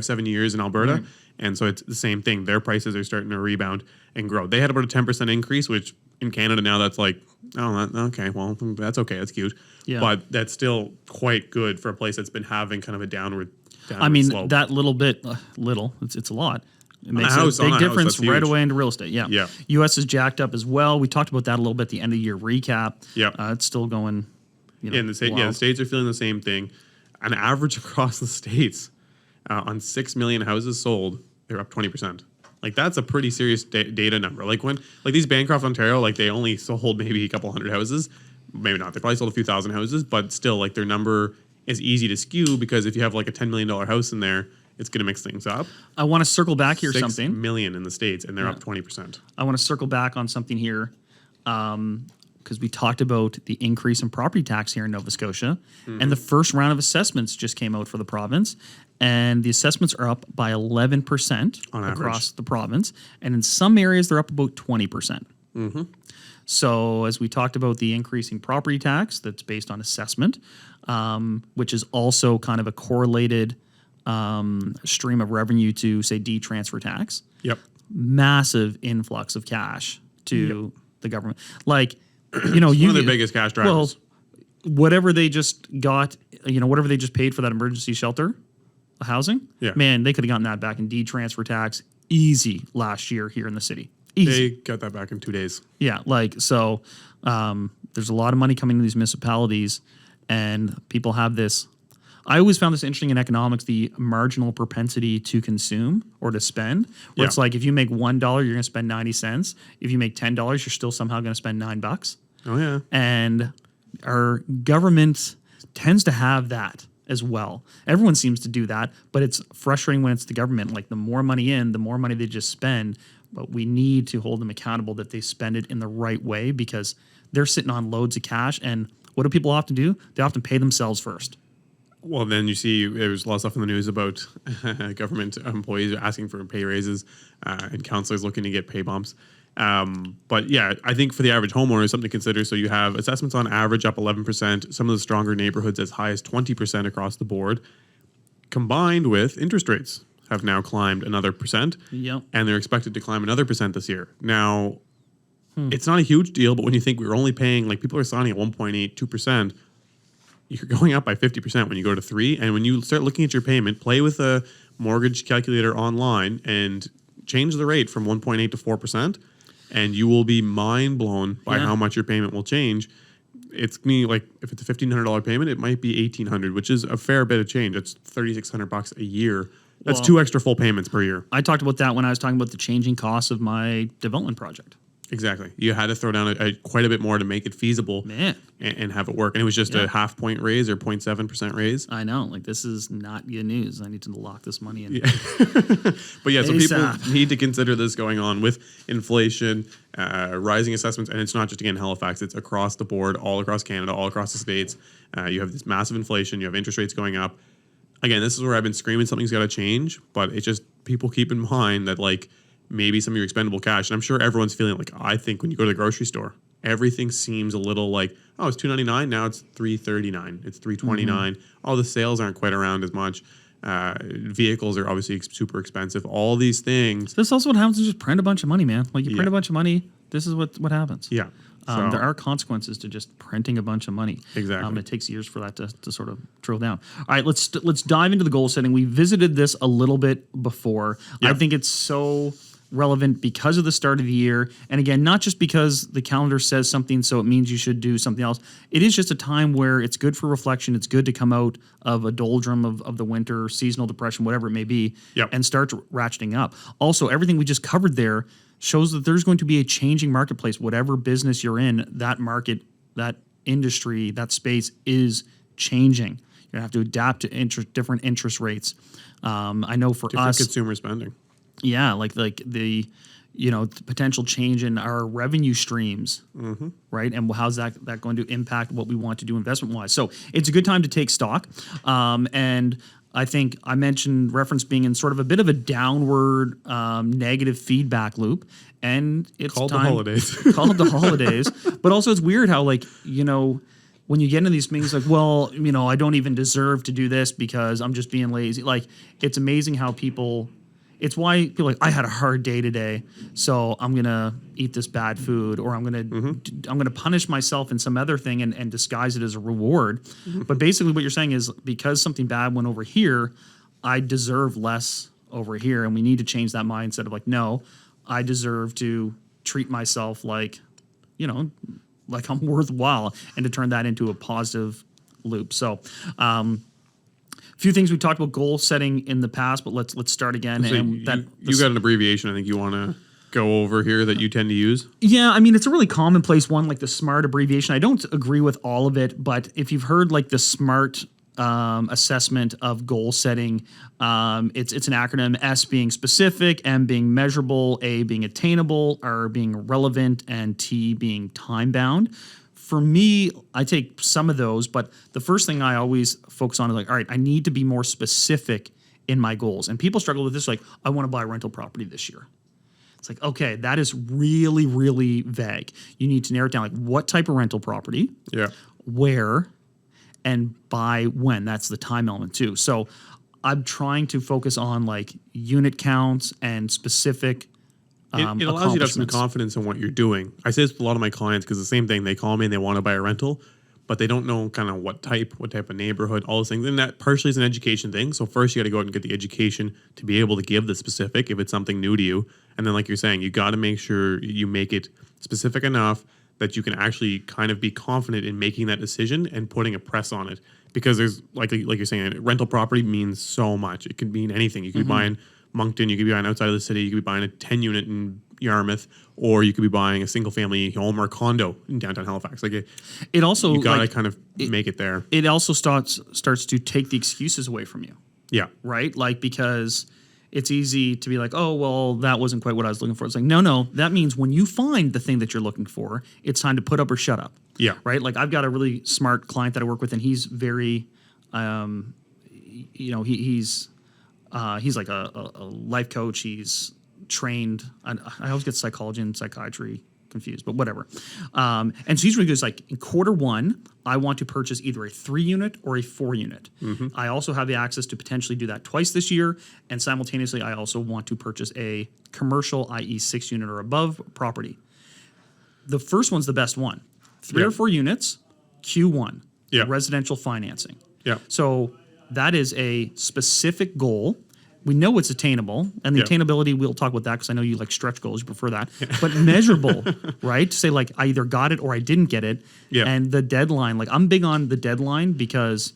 S3: 7 years in Alberta.
S1: Right.
S3: And so it's the same thing. Their prices are starting to rebound and grow. They had about a 10% increase, which in Canada now that's like, okay, well, that's okay. That's cute.
S1: Yeah.
S3: But that's still quite good for a place that's been having kind of a downward
S1: I mean,
S3: slope.
S1: that little bit, it's a lot. It makes
S3: house,
S1: a big
S3: on a house,
S1: difference
S3: that's
S1: right
S3: huge.
S1: away into real estate. Yeah.
S3: Yeah.
S1: U.S. is jacked up as well. We talked about that a little bit at the end of the year recap.
S3: Yeah.
S1: It's still going.
S3: In the state,
S1: wild.
S3: the states are feeling the same thing. An average across the states on 6 million houses sold, they're up 20%. Like that's a pretty serious data number. Like these Bancroft, Ontario, like they only sold maybe a couple hundred houses, maybe not. They probably sold a few thousand houses, but still, like their number is easy to skew because if you have like a $10 million house in there, it's going to mix things up.
S1: I want to circle back here
S3: 6
S1: something.
S3: million in the States, and they're up 20%.
S1: I want to circle back on something here because we talked about the increase in property tax here in Nova Scotia. And the first round of assessments just came out for the province. And the assessments are up by 11%
S3: On average.
S1: across the province. And in some areas, they're up about 20%. So as we talked about the increasing property tax that's based on assessment, which is also kind of a correlated stream of revenue to, say, D-transfer tax.
S3: Yep.
S1: Massive influx of cash to the government. Like,
S3: One of their biggest cash drivers.
S1: Well, whatever they just got, whatever they just paid for that emergency shelter housing,
S3: Yeah.
S1: man, they could have gotten that back in D-transfer tax easy last year here in the city. Easy.
S3: They got that back in 2 days.
S1: Yeah, so there's a lot of money coming to these municipalities, and people have this. I always found this interesting in economics, the marginal propensity to consume or to spend, where it's
S3: Yeah.
S1: like if you make $1, you're going to spend 90 cents. If you make $10, you're still somehow going to spend $9.
S3: Oh, yeah.
S1: And our government tends to have that as well. Everyone seems to do that, but it's frustrating when it's the government. Like the more money in, the more money they just spend. But we need to hold them accountable that they spend it in the right way because they're sitting on loads of cash. And what do people often do? They often pay themselves first.
S3: Well, then you see there's a lot of stuff in the news about government employees asking for pay raises and counselors looking to get pay bumps. But yeah, I think for the average homeowner, something to consider. So you have assessments on average up 11%, some of the stronger neighborhoods as high as 20% across the board, combined with interest rates have now climbed another percent.
S1: Yep.
S3: And they're expected to climb another percent this year. Now, it's not a huge deal, but when you think we're only paying, like people are signing at 1.8, 2%, you're going up by 50% when you go to 3. And when you start looking at your payment, play with a mortgage calculator online and change the rate from 1.8 to 4%, and you will be mind blown by how much your payment will change. It's me like if it's a $1,500 payment, it might be $1,800, which is a fair bit of change. It's $3,600 a year. That's
S1: Well,
S3: 2 extra full payments per year.
S1: I talked about that when I was talking about the changing costs of my development project.
S3: Exactly. You had to throw down quite a bit more to make it feasible
S1: Man.
S3: and have it work. And it was just a half point raise or 0.7% raise.
S1: I know. Like, this is not good news. I need to lock this money in.
S3: But yeah, so
S1: ASAP.
S3: people need to consider this going on with inflation, rising assessments. And it's not just, again, Halifax. It's across the board, all across Canada, all across the states. You have this massive inflation. You have interest rates going up. Again, this is where I've been screaming something's got to change. But it's just people keep in mind that, like, maybe some of your expendable cash, and I'm sure everyone's feeling like, I think when you go to the grocery store, everything seems a little like, oh, it's $299, now it's $339, it's $329. Oh, the sales aren't quite around as much. Vehicles are obviously super expensive. All these things.
S1: This is also what happens to just print a bunch of money, man. Like you print
S3: Yeah.
S1: a bunch of money. This is what happens.
S3: Yeah. So-
S1: There are consequences to just printing a bunch of money.
S3: Exactly.
S1: It takes years for that to sort of drill down. All right, let's dive into the goal setting. We visited this a little bit before.
S3: Yeah.
S1: I think it's so relevant because of the start of the year. And again, not just because the calendar says something, so it means you should do something else. It is just a time where it's good for reflection. It's good to come out of a doldrum of the winter, seasonal depression, whatever it may be,
S3: Yep.
S1: and start ratcheting up. Also, everything we just covered there shows that there's going to be a changing marketplace. Whatever business you're in, that market, that industry, that space is changing. You're going to have to adapt to different interest rates. I know for
S3: Different
S1: us,
S3: consumer spending.
S1: yeah, like the the potential change in our revenue streams, right? And how's that going to impact what we want to do investment wise? So it's a good time to take stock. And I think I mentioned reference being in sort of a bit of a downward negative feedback loop, and it's
S3: Called the
S1: time,
S3: holidays.
S1: called the holidays. But also, it's weird how when you get into these meetings, like, well, I don't even deserve to do this because I'm just being lazy. Like, it's amazing how people. It's why people are like, I had a hard day today, so I'm gonna eat this bad food, or I'm gonna punish myself in some other thing and disguise it as a reward. But basically, what you're saying is because something bad went over here, I deserve less over here, and we need to change that mindset of like, no, I deserve to treat myself like I'm worthwhile, and to turn that into a positive loop. So. Few things we talked about goal setting in the past, but let's start again.
S3: So
S1: And
S3: you got an abbreviation I think you want to go over here that you tend to use?
S1: Yeah, I mean, it's a really commonplace one, like the SMART abbreviation. I don't agree with all of it, but if you've heard like the SMART assessment of goal setting, it's an acronym, S being specific, M being measurable, A being attainable, R being relevant, and T being time bound. For me, I take some of those, but the first thing I always focus on is like, all right, I need to be more specific in my goals. And people struggle with this, like, I want to buy a rental property this year. It's like, okay, that is really, really vague. You need to narrow it down, like what type of rental property,
S3: Yeah.
S1: where, and by when. That's the time element too. So I'm trying to focus on like unit counts and specific
S3: It allows you to have some
S1: accomplishments.
S3: confidence in what you're doing. I say this to a lot of my clients because the same thing, they call me and they want to buy a rental, but they don't know kind of what type of neighborhood, all those things. And that partially is an education thing. So first you got to go out and get the education to be able to give the specific if it's something new to you. And then like you're saying, you got to make sure you make it specific enough that you can actually kind of be confident in making that decision and putting a press on it. Because there's, like you're saying, rental property means so much. It could mean anything. You could be buying Moncton, you could be buying outside of the city, you could be buying a 10-unit in Yarmouth, or you could be buying a single-family home or condo in downtown Halifax. Like
S1: It also
S3: you got to
S1: like,
S3: kind of make it there.
S1: it also starts to take the excuses away from you,
S3: Yeah,
S1: right? Like, because it's easy to be like, oh, well, that wasn't quite what I was looking for. It's like, no, that means when you find the thing that you're looking for, it's time to put up or shut up.
S3: yeah,
S1: Right? Like, I've got a really smart client that I work with, and he's very, he's like a life coach. He's trained. I always get psychology and psychiatry confused, but whatever. And so he's really good. It's like in quarter one, I want to purchase either a 3-unit or a 4-unit. I also have the access to potentially do that twice this year. And simultaneously, I also want to purchase a commercial, i.e. 6-unit or above property. The first one's the best one. 3
S3: Yeah.
S1: or 4 units, Q1,
S3: Yeah.
S1: residential financing.
S3: yeah.
S1: So that is a specific goal. We know it's attainable, and the
S3: Yeah.
S1: attainability, we'll talk about that because I know you like stretch goals, you prefer that. But measurable, right? To say like I either got it or I didn't get it.
S3: Yeah.
S1: And the deadline, like I'm big on the deadline because,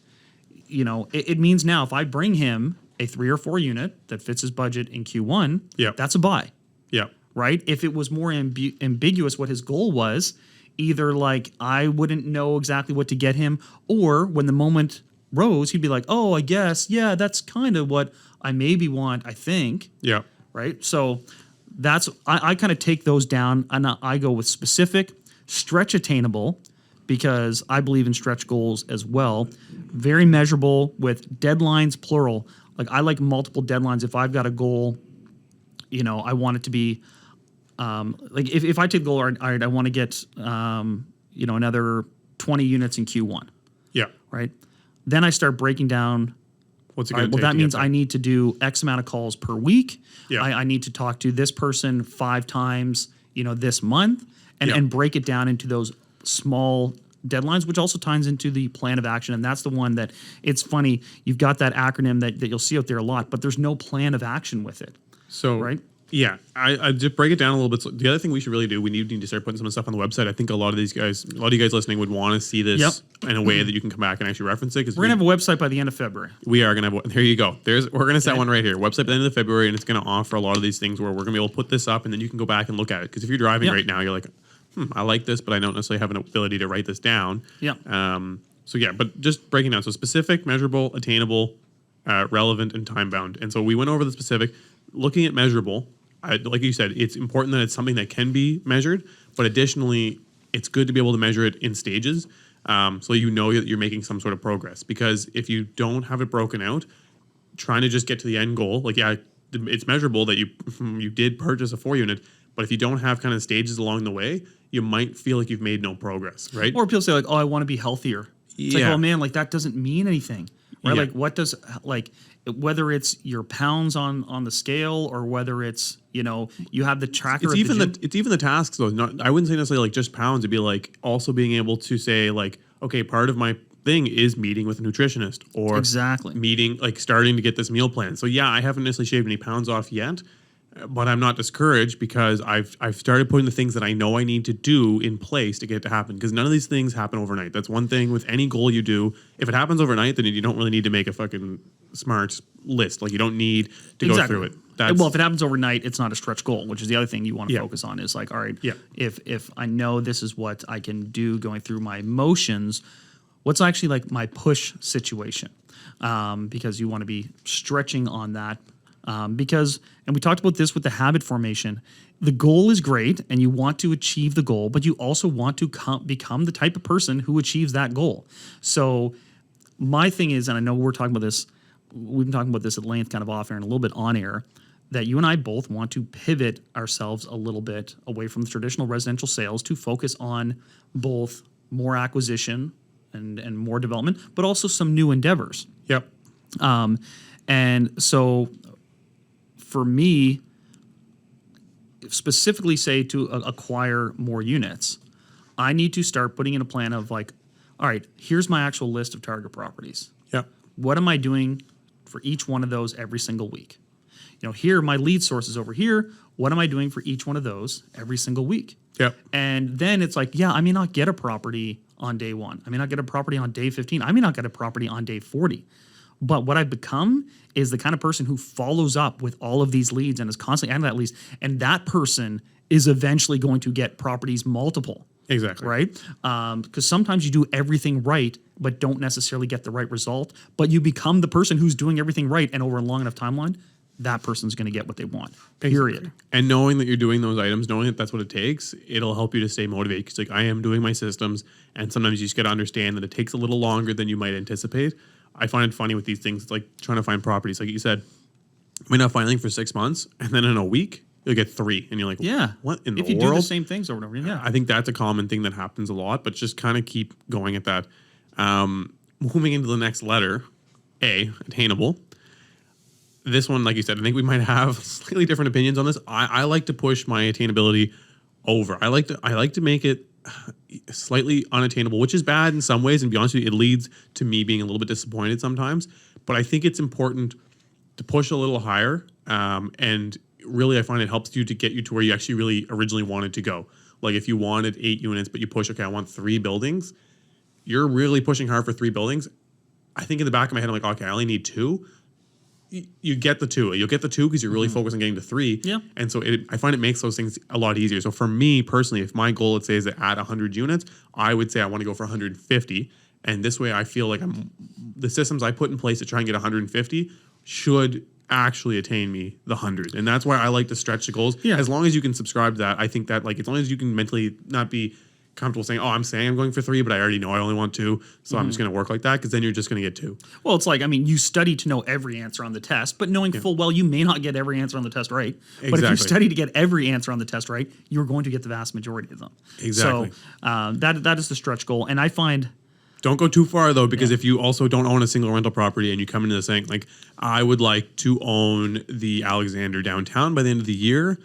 S1: it means now if I bring him a 3 or 4 unit that fits his budget in Q1,
S3: Yeah.
S1: that's a buy,
S3: Yeah.
S1: right? If it was more ambiguous what his goal was, either like I wouldn't know exactly what to get him, or when the moment rose, he'd be like, oh, I guess, yeah, that's kind of what I maybe want, I think,
S3: Yeah.
S1: right? So that's, I kind of take those down, and I go with specific, stretch attainable, because I believe in stretch goals as well. Very measurable with deadlines, plural. Like I like multiple deadlines. If I've got a goal, I want it to be like if I take the goal, all right, I want to get, another 20 units in Q1,
S3: Yeah.
S1: right? Then I start breaking down.
S3: What's it
S1: All
S3: going
S1: right,
S3: to
S1: well,
S3: take?
S1: that means I need to do X amount of calls per week.
S3: Yeah.
S1: I need to talk to this person 5 times, this month, and break it down into those small deadlines, which also ties into the plan of action. And that's the one that it's funny. You've got that acronym that you'll see out there a lot, but there's no plan of action with it.
S3: So,
S1: right?
S3: Yeah, I just break it down a little bit. So the other thing we should really do, we need to start putting some stuff on the website. I think a lot of you guys listening would want to see this in a way that you can come back and actually reference it. Because
S1: we're gonna have a website by the end of February.
S3: We are gonna have. There you go. We're gonna set one right here. Website by the end of February, and it's gonna offer a lot of these things where we're gonna be able to put this up, and then you can go back and look at it. Because if you're driving right now, you're like, I like this, but I don't necessarily have an ability to write this down.
S1: Yeah.
S3: So yeah, but just breaking down. So specific, measurable, attainable, relevant, and time bound. And so we went over the specific. Looking at measurable. Like you said, it's important that it's something that can be measured, but additionally, it's good to be able to measure it in stages, so you know that you're making some sort of progress. Because if you don't have it broken out, trying to just get to the end goal, it's measurable that you did purchase a 4-unit, but if you don't have kind of stages along the way, you might feel like you've made no progress, right?
S1: Or people say like, "Oh, I want to be healthier." It's like, "Oh man, like that doesn't mean anything." Right?
S3: Yeah.
S1: Like what does whether it's your pounds on the scale or whether it's you have the tracker.
S3: It's even the tasks though. I wouldn't say necessarily like just pounds. It'd be like also being able to say like, okay, part of my thing is meeting with a nutritionist or meeting starting to get this meal plan. So yeah, I haven't necessarily shaved any pounds off yet, but I'm not discouraged because I've started putting the things that I know I need to do in place to get it to happen. Because none of these things happen overnight. That's one thing with any goal you do. If it happens overnight, then you don't really need to make a fucking smart list. Like you don't need to go through it.
S1: Well, if it happens overnight, it's not a stretch goal, which is the other thing you want to focus on. Is like, all right, if I know this is what I can do going through my motions, what's actually like my push situation? Because you want to be stretching on that. Because we talked about this with the habit formation, the goal is great and you want to achieve the goal, but you also want to become the type of person who achieves that goal. So my thing is, and I know we've been talking about this at length kind of off air and a little bit on air, that you and I both want to pivot ourselves a little bit away from the traditional residential sales to focus on both more acquisition and more development, but also some new endeavors.
S3: Yep.
S1: And so for me, specifically say to acquire more units, I need to start putting in a plan of like, all right, here's my actual list of target properties.
S3: Yep.
S1: What am I doing for each one of those every single week? Here are my lead sources over here. What am I doing for each one of those every single week?
S3: Yep.
S1: And then it's like, I may not get a property on day 1. I may not get a property on day 15. I may not get a property on day 40. But what I've become is the kind of person who follows up with all of these leads and is constantly adding that leads. And that person is eventually going to get properties multiple.
S3: Exactly.
S1: Right? Because sometimes you do everything right, but don't necessarily get the right result. But you become the person who's doing everything right. And over a long enough timeline, that person's going to get what they want. Period.
S3: Exactly. And knowing that you're doing those items, knowing that that's what it takes, it'll help you to stay motivated. Because like I am doing my systems, and sometimes you just got to understand that it takes a little longer than you might anticipate. I find it funny with these things, like trying to find properties. Like you said, you might not find anything for 6 months, and then in a week you'll get 3, and you're like, what in the world?
S1: If you do the same things over and over,
S3: I think that's a common thing that happens a lot. But just kind of keep going at that. Moving into the next letter, A, attainable. This one, like you said, I think we might have slightly different opinions on this. I like to push my attainability over. I like to make it slightly unattainable, which is bad in some ways. And to be honest with you, it leads to me being a little bit disappointed sometimes. But I think it's important to push a little higher. And really, I find it helps you to get you to where you actually really originally wanted to go. Like if you wanted 8 units, but you push, okay, I want 3 buildings. You're really pushing hard for 3 buildings. I think in the back of my head, I'm like, okay, I only need 2. You get the 2. You'll get the 2 because you're really focused on getting to 3.
S1: Yeah.
S3: And so I find it makes those things a lot easier. So for me personally, if my goal, let's say, is to add 100 units, I would say I want to go for 150. And this way I feel like the systems I put in place to try and get 150 should actually attain me the 100. And that's why I like to stretch the goals.
S1: Yeah.
S3: As long as you can subscribe to that, I think that like as long as you can mentally not be comfortable saying, oh, I'm saying I'm going for 3, but I already know I only want 2. So I'm just going to work like that, because then you're just going to get 2.
S1: Well, it's like, I mean, you study to know every answer on the test, but knowing full well you may not get every answer on the test right. But if you
S3: Exactly.
S1: study to get every answer on the test right, you're going to get the vast majority of them.
S3: Exactly.
S1: So that is the stretch goal. And I find...
S3: Don't go too far, though, because if you also don't own a single rental property and you come into this saying, like, I would like to own the Alexander downtown by the end of the year,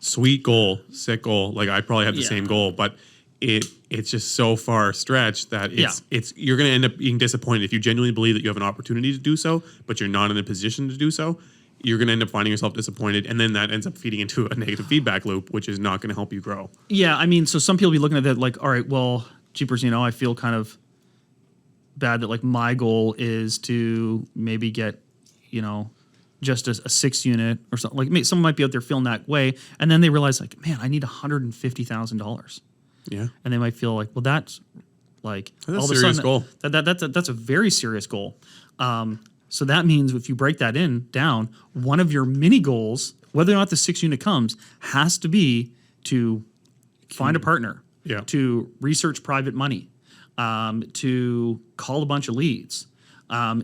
S3: sweet goal, sick goal. Like, I probably have the same goal, but it's just so far stretched that it's you're going to end up being disappointed if you genuinely believe that you have an opportunity to do so, but you're not in a position to do so. You're going to end up finding yourself disappointed, and then that ends up feeding into a negative feedback loop, which is not going to help you grow.
S1: Yeah, I mean, so some people be looking at that like, all right, well, jeepers, I feel kind of bad that like my goal is to maybe get, just a 6 unit or something. Like someone might be out there feeling that way, and then they realize like, man, I need $150,000.
S3: Yeah,
S1: And they might feel like, well, that's like
S3: that's
S1: all
S3: a
S1: of a
S3: serious
S1: sudden
S3: goal.
S1: That's a very serious goal. So that means if you break that down, one of your mini goals, whether or not the 6 unit comes, has to be to find a partner, to research private money, to call a bunch of leads,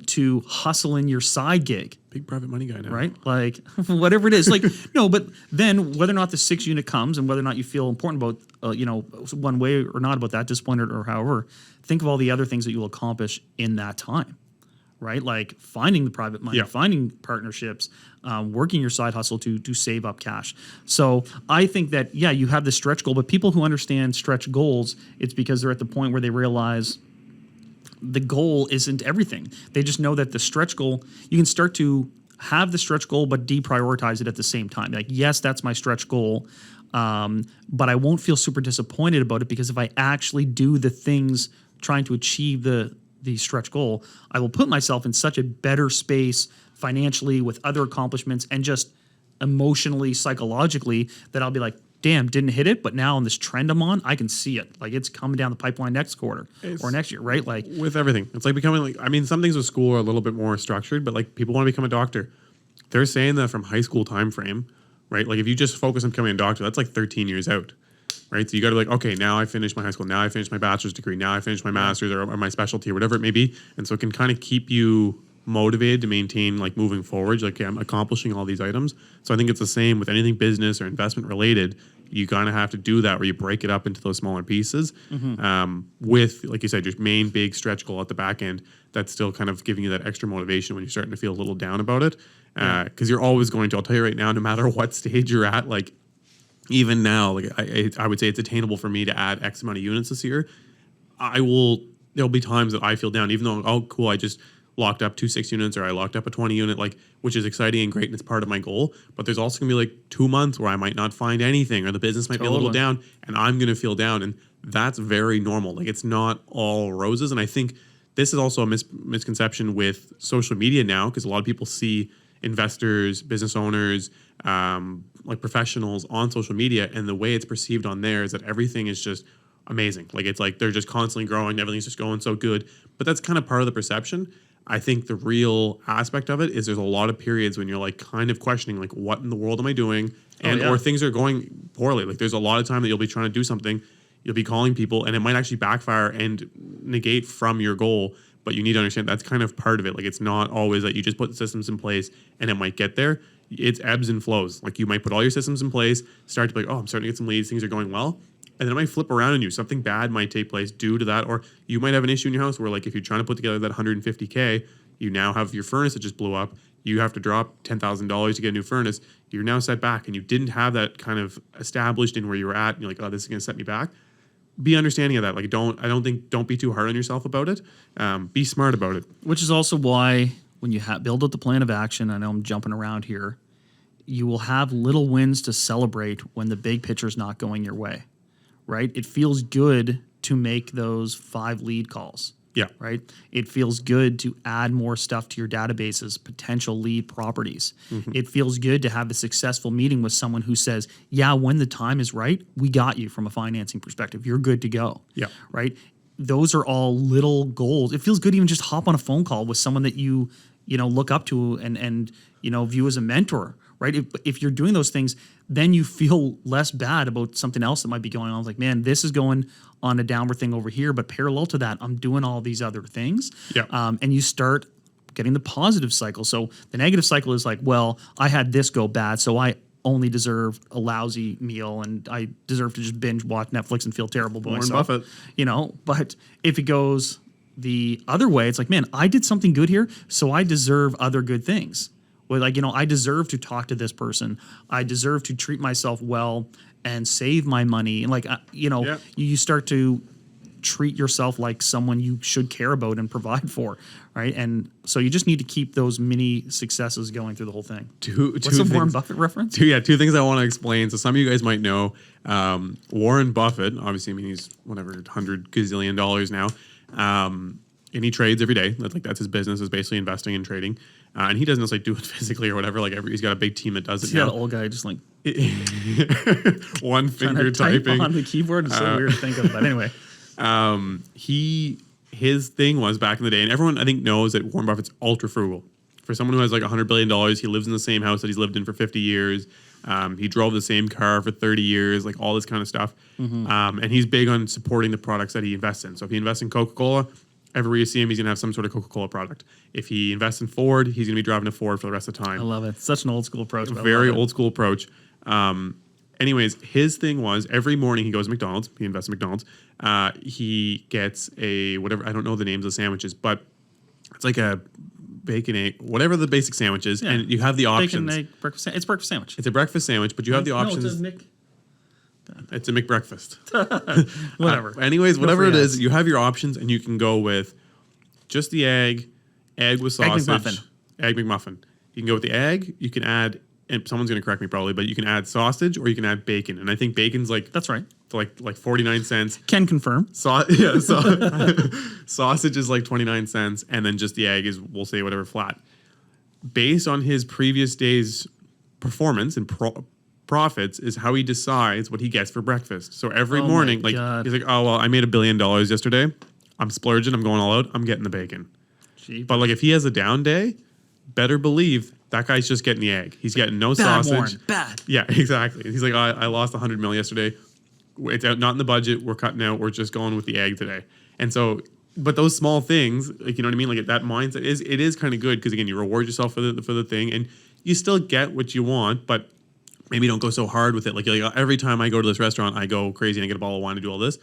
S1: to hustle in your side gig.
S3: Big private money guy now.
S1: Right? Like whatever it is. Like, no, but then whether or not the 6 unit comes and whether or not you feel important about, one way or not about that, disappointed or however, think of all the other things that you'll accomplish in that time. Right? Like finding the private money, finding partnerships, working your side hustle to save up cash. So I think that, you have the stretch goal, but people who understand stretch goals, it's because they're at the point where they realize the goal isn't everything. They just know that the stretch goal, you can start to have the stretch goal, but deprioritize it at the same time. Like, yes, that's my stretch goal, but I won't feel super disappointed about it because if I actually do the things trying to achieve the stretch goal, I will put myself in such a better space financially with other accomplishments and just emotionally, psychologically, that I'll be like, damn, didn't hit it, but now on this trend I'm on, I can see it. Like it's coming down the pipeline next quarter or next year, right? Like
S3: with everything. It's like becoming like, I mean, some things with school are a little bit more structured, but like people want to become a doctor. They're saying that from high school time frame, right? Like if you just focus on becoming a doctor, that's like 13 years out. Right. So you got to be like, okay, now I finished my high school. Now I finished my bachelor's degree. Now I finished my master's or my specialty or whatever it may be. And so it can kind of keep you motivated to maintain like moving forward. Like, okay, I'm accomplishing all these items. So I think it's the same with anything business or investment related. You kind of have to do that where you break it up into those smaller pieces with, like you said, your main big stretch goal at the back end. That's still kind of giving you that extra motivation when you're starting to feel a little down about it. Because you're always going to, I'll tell you right now, no matter what stage you're at, like, even now, like I would say it's attainable for me to add X amount of units this year. There'll be times that I feel down, even though, oh, cool, I just locked up 2 6 units or I locked up a 20 unit, like, which is exciting and great and it's part of my goal. But there's also gonna be like 2 months where I might not find anything or the business might be a little down and I'm gonna feel down. And that's very normal. Like it's not all roses. And I think this is also a misconception with social media now, because a lot of people see investors, business owners, like professionals on social media, and the way it's perceived on there is that everything is just amazing. Like it's like they're just constantly growing, everything's just going so good. But that's kind of part of the perception. I think the real aspect of it is there's a lot of periods when you're like kind of questioning like, what in the world am I doing? And or things are going poorly. Like there's a lot of time that you'll be trying to do something, you'll be calling people, and it might actually backfire and negate from your goal. But you need to understand that's kind of part of it. Like it's not always that you just put the systems in place and it might get there. It's ebbs and flows. Like you might put all your systems in place, start to be like, oh, I'm starting to get some leads, things are going well. And then it might flip around on you. Something bad might take place due to that. Or you might have an issue in your house where like if you're trying to put together that $150K, you now have your furnace that just blew up. You have to drop $10,000 to get a new furnace. You're now set back and you didn't have that kind of established in where you were at. And you're like, oh, this is going to set me back. Be understanding of that. Like don't be too hard on yourself about it. Be smart about it.
S1: Which is also why when you build out the plan of action, I know I'm jumping around here, you will have little wins to celebrate when the big picture's not going your way, right? It feels good to make those 5 lead calls.
S3: Yeah.
S1: Right? It feels good to add more stuff to your databases, potential lead properties. Mm-hmm. It feels good to have a successful meeting with someone who says, yeah, when the time is right, we got you from a financing perspective. You're good to go.
S3: Yeah.
S1: Right? Those are all little goals. It feels good to even just hop on a phone call with someone that you look up to and view as a mentor. Right? right? If you're doing those things, then you feel less bad about something else that might be going on. It's like, man, this is going on a downward thing over here, but parallel to that, I'm doing all these other things.
S3: Yeah.
S1: And you start getting the positive cycle. So the negative cycle is like, well, I had this go bad, so I only deserve a lousy meal and I deserve to just binge watch Netflix and feel terrible about
S3: Warren
S1: myself.
S3: Buffett.
S1: You know, but if it goes the other way, it's like, man, I did something good here, so I deserve other good things. Well, like, you know, I deserve to talk to this person. I deserve to treat myself well and save my money. And like, you know,
S3: Yeah.
S1: you start to treat yourself like someone you should care about and provide for, right? And so you just need to keep those mini successes going through the whole thing.
S3: What's
S1: What's the Warren Buffett reference?
S3: Two things I want to explain. So some of you guys might know Warren Buffett. Obviously, I mean he's whatever $100 gazillion now, and he trades every day. That's his business, is basically investing and trading. And he doesn't just like do it physically or whatever. Like he's got a big team that does it
S1: See
S3: now.
S1: that old guy just like
S3: One
S1: trying
S3: finger
S1: to type
S3: typing
S1: on the keyboard. It's so weird to think of. But anyway,
S3: his thing was back in the day, and everyone I think knows that Warren Buffett's ultra frugal. For someone who has like $100 billion, he lives in the same house that he's lived in for 50 years. He drove the same car for 30 years, like all this kind of stuff. And he's big on supporting the products that he invests in. So if he invests in Coca-Cola, everywhere you see him, he's going to have some sort of Coca-Cola product. If he invests in Ford, he's going to be driving a Ford for the rest of the time.
S1: I love it. Such an old school approach. But
S3: Very
S1: I love it.
S3: old school approach. Anyways, his thing was every morning he goes to McDonald's. He invests in McDonald's. He gets a whatever, I don't know the names of the sandwiches, but it's like a bacon, egg, whatever the basic sandwich is.
S1: Yeah.
S3: And you have the options.
S1: Bacon, egg, breakfast. It's breakfast sandwich.
S3: It's a breakfast sandwich, but you have the options.
S1: No, it's a Nick.
S3: It's a McBreakfast.
S1: Whatever.
S3: Anyways,
S1: Go
S3: whatever
S1: for
S3: it
S1: yes.
S3: is, you have your options, and you can go with just the egg with sausage,
S1: McMuffin.
S3: egg McMuffin. You can go with the egg. You can add, and someone's going to correct me probably, but you can add sausage or you can add bacon. And I think bacon's like
S1: That's right.
S3: like 49 cents.
S1: Can confirm.
S3: Sausage is like 29 cents, and then just the egg is, we'll say, whatever flat. Based on his previous day's performance and profits is how he decides what he gets for breakfast. So every
S1: Oh my
S3: morning, like
S1: God.
S3: he's like, oh well, I made $1 billion yesterday. I'm splurging. I'm going all out. I'm getting the bacon.
S1: Jeep.
S3: But like if he has a down day, better believe that guy's just getting the egg. He's getting no
S1: Bad,
S3: sausage.
S1: Warren. Bad.
S3: Yeah, exactly. He's like, I lost 100 mil yesterday. It's out, not in the budget. We're cutting out. We're just going with the egg today. And so, but those small things, like, you know what I mean? Like that mindset is kind of good because again, you reward yourself for the thing, and you still get what you want, but maybe don't go so hard with it. Like every time I go to this restaurant, I go crazy and I get a bottle of wine and do all this.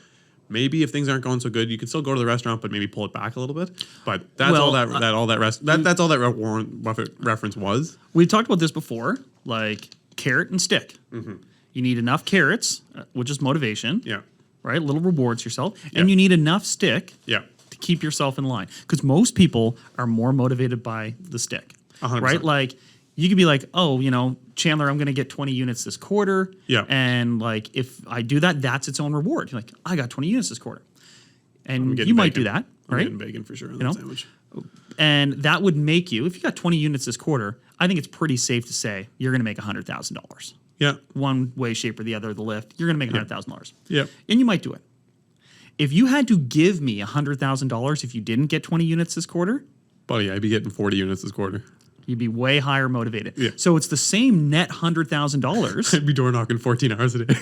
S3: Maybe if things aren't going so good, you can still go to the restaurant, but maybe pull it back a little bit. But that's
S1: Well,
S3: that's all that Warren Buffett reference was.
S1: We talked about this before, like carrot and stick.
S3: Mm-hmm.
S1: You need enough carrots, which is motivation.
S3: Yeah,
S1: Right? Little rewards yourself.
S3: Yeah.
S1: And you need enough stick
S3: yeah,
S1: to keep yourself in line. Because most people are more motivated by the stick.
S3: 100%.
S1: Right? Like you could be like, oh, you know, Chandler, I'm going to get 20 units this quarter.
S3: Yeah.
S1: And like, if I do that, that's its own reward. You're like, I got 20 units this quarter. And
S3: getting
S1: you might
S3: bacon.
S1: do that,
S3: I'm
S1: right?
S3: getting bacon for sure on
S1: You know?
S3: that sandwich.
S1: And that would make you, if you got 20 units this quarter, I think it's pretty safe to say you're going to make $100,000.
S3: Yeah,
S1: One way, shape, or the other of the lift, you're going to make $100,000.
S3: yeah.
S1: And you might do it. If you had to give me $100,000 if you didn't get 20 units this quarter,
S3: Buddy, I'd be getting 40 units this quarter.
S1: you'd be way higher motivated.
S3: Yeah.
S1: So it's the same net $100,000.
S3: I'd be door knocking 14 hours a day.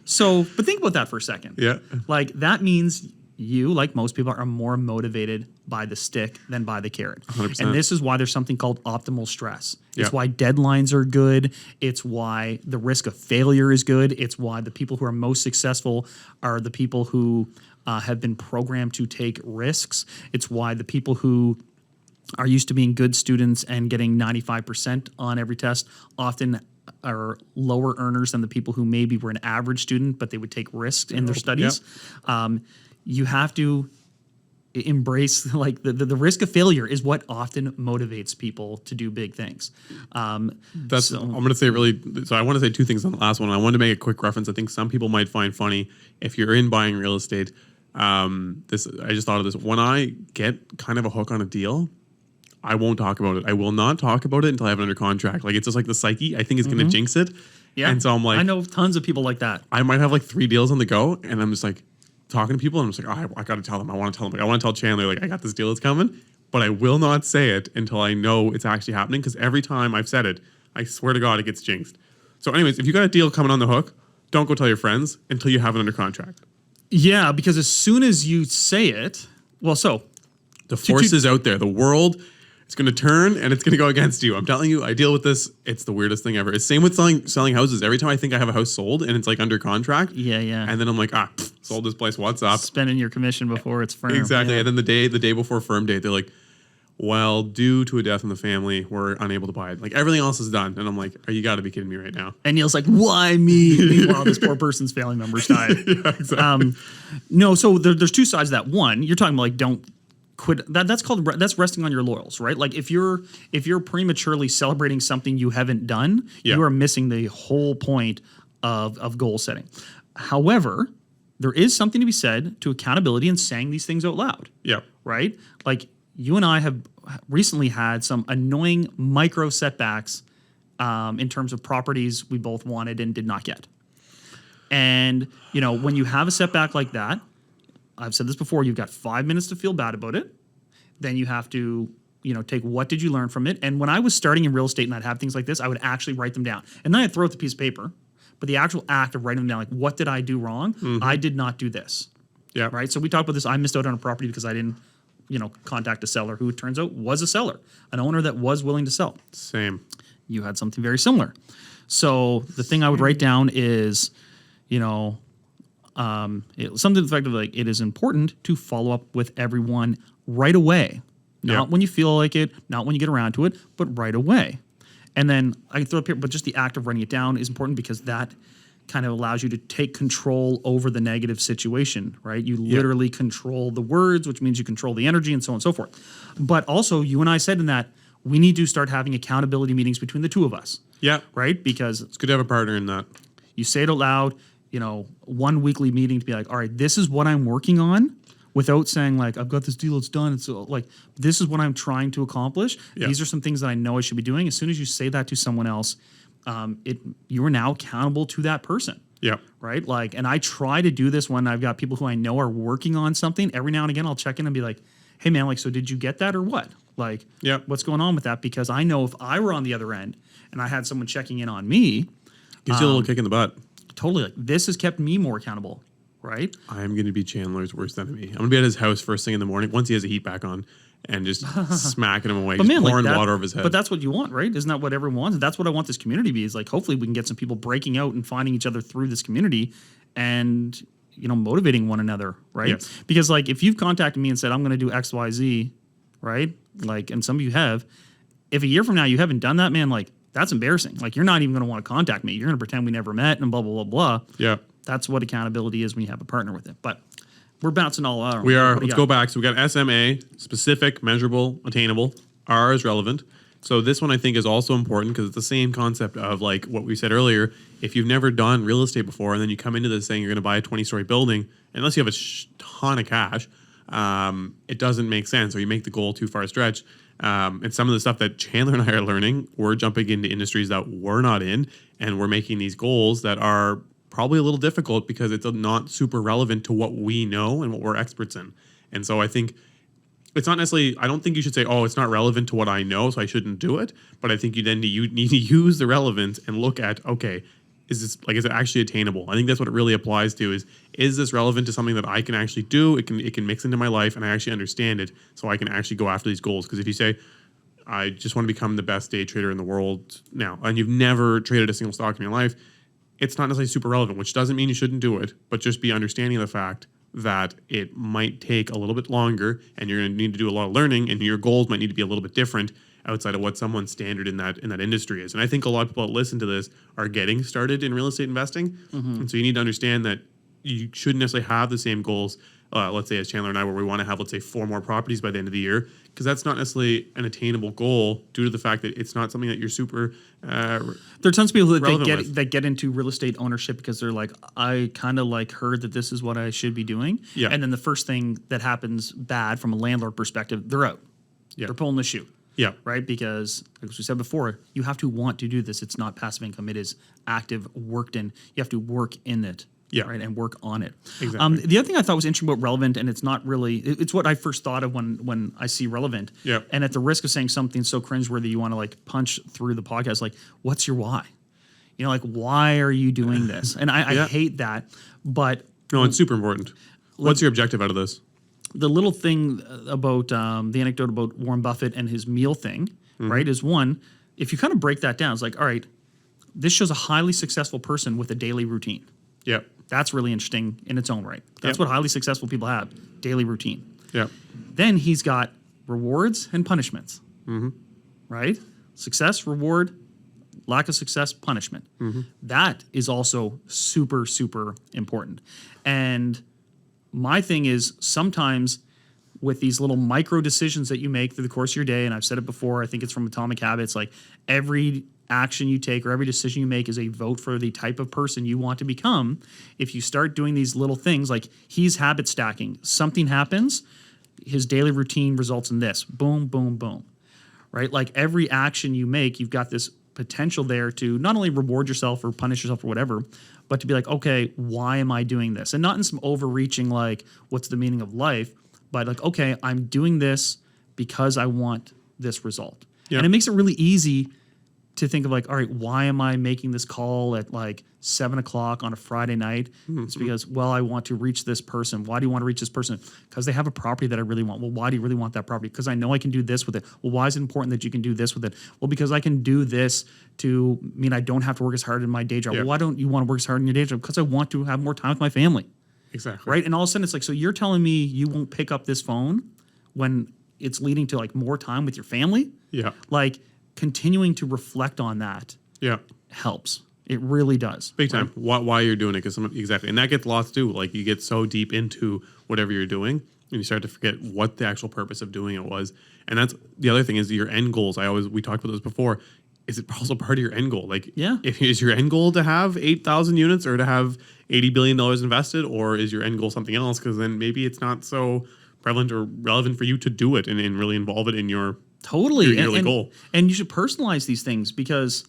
S1: So, but think about that for a second.
S3: Yeah.
S1: Like that means you, like most people, are more motivated by the stick than by the carrot.
S3: 100%.
S1: And this is why there's something called optimal stress. It's
S3: Yeah.
S1: why deadlines are good. It's why the risk of failure is good. It's why the people who are most successful are the people who have been programmed to take risks. It's why the people who are used to being good students and getting 95% on every test often are lower earners than the people who maybe were an average student, but they would take risks in their studies. You have to embrace like the risk of failure is what often motivates people to do big things.
S3: I'm going to say so I want to say two things on the last one. I want to make a quick reference. I think some people might find funny if you're in buying real estate. I just thought of this. When I get kind of a hook on a deal, I won't talk about it. I will not talk about it until I have it under contract. Like it's just like the psyche. I think it's going to jinx it.
S1: Yeah.
S3: And so I'm like,
S1: I know tons of people like that.
S3: I might have like 3 deals on the go, and I'm just like talking to people, and I'm just like, oh, I got to tell them. I want to tell them. Like, I want to tell Chandler, like, I got this deal that's coming, but I will not say it until I know it's actually happening. Because every time I've said it, I swear to God, it gets jinxed. So anyways, if you got a deal coming on the hook, don't go tell your friends until you have it under contract.
S1: Yeah, because as soon as you say it,
S3: The force is out there. The world is going to turn and it's going to go against you. I'm telling you, I deal with this. It's the weirdest thing ever. It's same with selling houses. Every time I think I have a house sold and it's like under contract.
S1: Yeah.
S3: And then I'm like, sold this place. What's up?
S1: Spending your commission before it's firm.
S3: Exactly.
S1: Yeah.
S3: And then the day before firm date, they're like, well, due to a death in the family, we're unable to buy it. Like everything else is done. And I'm like, you got to be kidding me right now.
S1: And Neal's like, why me? Meanwhile, this poor person's family members died.
S3: Yeah, exactly.
S1: No, so there's two sides to that. One, you're talking about like don't quit. That's resting on your laurels, right? Like if you're prematurely celebrating something you haven't done,
S3: Yeah.
S1: you are missing the whole point of goal setting. However, there is something to be said to accountability and saying these things out loud.
S3: Yeah.
S1: Right? Like you and I have recently had some annoying micro setbacks in terms of properties we both wanted and did not get. And, when you have a setback like that, I've said this before, you've got 5 minutes to feel bad about it. Then you have to, take what did you learn from it? And when I was starting in real estate and I'd have things like this, I would actually write them down. And then I'd throw out the piece of paper. But the actual act of writing them down, like, what did I do wrong? I did not do this.
S3: Yeah.
S1: Right? So we talked about this. I missed out on a property because I didn't, contact a seller who it turns out was a seller, an owner that was willing to sell.
S3: Same.
S1: You had something very similar. So the thing I would write down is, something to the fact of like, it is important to follow up with everyone right away. Not when you feel like it, not when you get around to it, but right away. And then I can throw up here, but just the act of writing it down is important because that kind of allows you to take control over the negative situation, right? You literally control the words, which means you control the energy and so on and so forth. But also, you and I said in that, we need to start having accountability meetings between the two of us.
S3: Yeah.
S1: Right? Because
S3: It's good to have a partner in that.
S1: you say it out loud, one weekly meeting to be like, all right, this is what I'm working on, without saying like, I've got this deal, it's done. It's like, this is what I'm trying to accomplish.
S3: Yeah.
S1: These are some things that I know I should be doing. As soon as you say that to someone else, you are now accountable to that person.
S3: Yeah.
S1: Right? Like, and I try to do this when I've got people who I know are working on something. Every now and again, I'll check in and be like, hey man, like, so did you get that or what? Like, what's going on with that? Because I know if I were on the other end and I had someone checking in on me,
S3: Gives you a little kick in the butt.
S1: totally, like, this has kept me more accountable. Right?
S3: I'm going to be Chandler's worst enemy. I'm going to be at his house first thing in the morning once he has the heat back on and just smacking him away, just pouring water over his head.
S1: But that's what you want, right? Isn't that what everyone wants? That's what I want this community to be, is like, hopefully we can get some people breaking out and finding each other through this community and, motivating one another, right?
S3: Yes.
S1: Because like, if you've contacted me and said, I'm going to do X, Y, Z, right? Like, and some of you have, if a year from now you haven't done that, man, like, that's embarrassing. Like, you're not even going to want to contact me. You're going to pretend we never met and blah, blah, blah, blah.
S3: Yeah.
S1: That's what accountability is when you have a partner with it. But we're bouncing all out.
S3: We are.
S1: What do you
S3: Let's
S1: got?
S3: go back. So we got SMA, specific, measurable, attainable. R is relevant. So this one I think is also important because it's the same concept of like what we said earlier. If you've never done real estate before and then you come into this saying you're going to buy a 20-story building, unless you have a ton of cash, it doesn't make sense, or you make the goal too far a stretch. And some of the stuff that Chandler and I are learning, we're jumping into industries that we're not in, and we're making these goals that are probably a little difficult because it's not super relevant to what we know and what we're experts in. And so I think it's not necessarily, I don't think you should say, oh, it's not relevant to what I know, so I shouldn't do it. But I think you need to use the relevance and look at, okay, is it actually attainable? I think that's what it really applies to is this relevant to something that I can actually do? It can mix into my life and I actually understand it so I can actually go after these goals. Because if you say, I just want to become the best day trader in the world now, and you've never traded a single stock in your life, it's not necessarily super relevant, which doesn't mean you shouldn't do it, but just be understanding of the fact that it might take a little bit longer and you're going to need to do a lot of learning and your goals might need to be a little bit different outside of what someone's standard in that industry is. And I think a lot of people that listen to this are getting started in real estate investing. And so you need to understand that you shouldn't necessarily have the same goals, let's say as Chandler and I, where we want to have, let's say, 4 more properties by the end of the year, because that's not necessarily an attainable goal due to the fact that it's not something that you're super
S1: There are tons of people
S3: relevant
S1: that get into real estate ownership because they're like, I kind of like heard that this is what I should be doing.
S3: Yeah.
S1: And then the first thing that happens bad from a landlord perspective, they're out.
S3: Yeah.
S1: They're pulling the shoe.
S3: Yeah.
S1: Right? Because, as we said before, you have to want to do this. It's not passive income. It is active, worked in. You have to work in it
S3: Yeah.
S1: Right. And work on it.
S3: Exactly.
S1: The other thing I thought was interesting about Relevant, and it's not really, it's what I first thought of when I see Relevant.
S3: Yeah.
S1: And at the risk of saying something so cringeworthy, you want to like punch through the podcast, like, what's your why? You know, like, why are you doing this? And I hate that. But
S3: No, it's super important. What's your objective out of this?
S1: the little thing about the anecdote about Warren Buffett and his meal thing, right, is one, if you kind of break that down, it's like, all right, this shows a highly successful person with a daily routine.
S3: Yeah.
S1: That's really interesting in its own right. That's what highly successful people have, daily routine.
S3: Yeah.
S1: Then he's got rewards and punishments, right? Success, reward, lack of success, punishment. That is also super, super important. And my thing is sometimes with these little micro decisions that you make through the course of your day, and I've said it before, I think it's from Atomic Habits, like every action you take or every decision you make is a vote for the type of person you want to become. If you start doing these little things, like he's habit stacking, something happens, his daily routine results in this, boom, boom, boom, right? Like every action you make, you've got this potential there to not only reward yourself or punish yourself or whatever, but to be like, okay, why am I doing this? And not in some overreaching, like, what's the meaning of life, but like, okay, I'm doing this because I want this result.
S3: Yeah.
S1: And it makes it really easy to think of like, all right, why am I making this call at like 7 o'clock on a Friday night? It's because, well, I want to reach this person. Why do you want to reach this person? Because they have a property that I really want. Well, why do you really want that property? Because I know I can do this with it. Well, why is it important that you can do this with it? Well, because I can do this to mean I don't have to work as hard in my day job.
S3: Yeah.
S1: Well, why don't you want to work as hard in your day job? Because I want to have more time with my family.
S3: Exactly.
S1: Right? And all of a sudden it's like, so you're telling me you won't pick up this phone when it's leading to like more time with your family?
S3: Yeah.
S1: Like continuing to reflect on that
S3: Yeah.
S1: helps. It really does.
S3: Big time. Why you're doing it? Because exactly, and that gets lost too. Like you get so deep into whatever you're doing, and you start to forget what the actual purpose of doing it was. And that's the other thing is your end goals. We talked about this before. Is it also part of your end goal? Like,
S1: Yeah.
S3: if is your end goal to have 8,000 units or to have $80 billion invested, or is your end goal something else? Because then maybe it's not so prevalent or relevant for you to do it and really involve it in your
S1: Totally.
S3: your yearly goal.
S1: And you should personalize these things because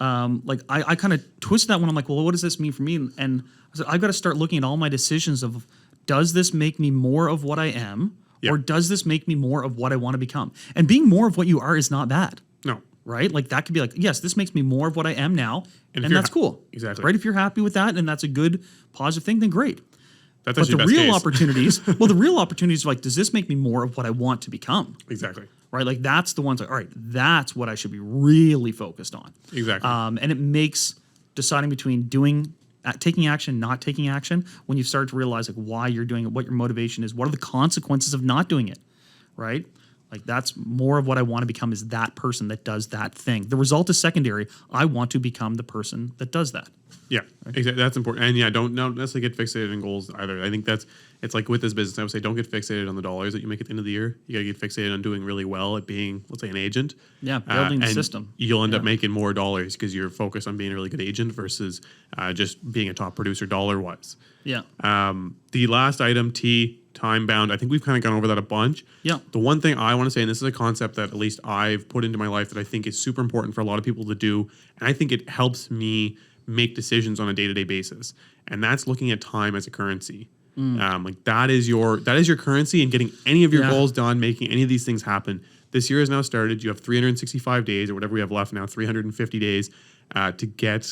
S1: like I kind of twist that when I'm like, well, what does this mean for me? And I said, I've got to start looking at all my decisions of, does this make me more of what I am?
S3: Yeah.
S1: Or does this make me more of what I want to become? And being more of what you are is not bad.
S3: No.
S1: Right? Like that could be like, yes, this makes me more of what I am now.
S3: And if
S1: And
S3: you're
S1: that's cool.
S3: Exactly.
S1: Right? If you're happy with that and that's a good positive thing, then great.
S3: That's
S1: But
S3: actually
S1: the
S3: best
S1: real
S3: case.
S1: opportunities, well, the real opportunities are like, does this make me more of what I want to become?
S3: Exactly.
S1: Right? Like that's the ones like, all right, that's what I should be really focused on.
S3: Exactly.
S1: And it makes deciding between taking action, not taking action, when you start to realize like why you're doing it, what your motivation is, what are the consequences of not doing it, right? Like that's more of what I want to become is that person that does that thing. The result is secondary. I want to become the person that does that.
S3: Yeah, exactly. That's important. And yeah, don't necessarily get fixated on goals either. I think it's like with this business, I would say don't get fixated on the dollars that you make at the end of the year. You got to get fixated on doing really well at being, let's say, an agent.
S1: Yeah, building the
S3: and
S1: system.
S3: You'll end up making more dollars because you're focused on being a really good agent versus just being a top producer dollar-wise.
S1: Yeah.
S3: The last item, T, time bound. I think we've kind of gone over that a bunch.
S1: Yeah.
S3: The one thing I want to say, and this is a concept that at least I've put into my life that I think is super important for a lot of people to do, and I think it helps me make decisions on a day-to-day basis, and that's looking at time as a currency. Like that is your currency, and getting any of your goals done, making any of these things happen. This year has now started. You have 365 days or whatever we have left now, 350 days to get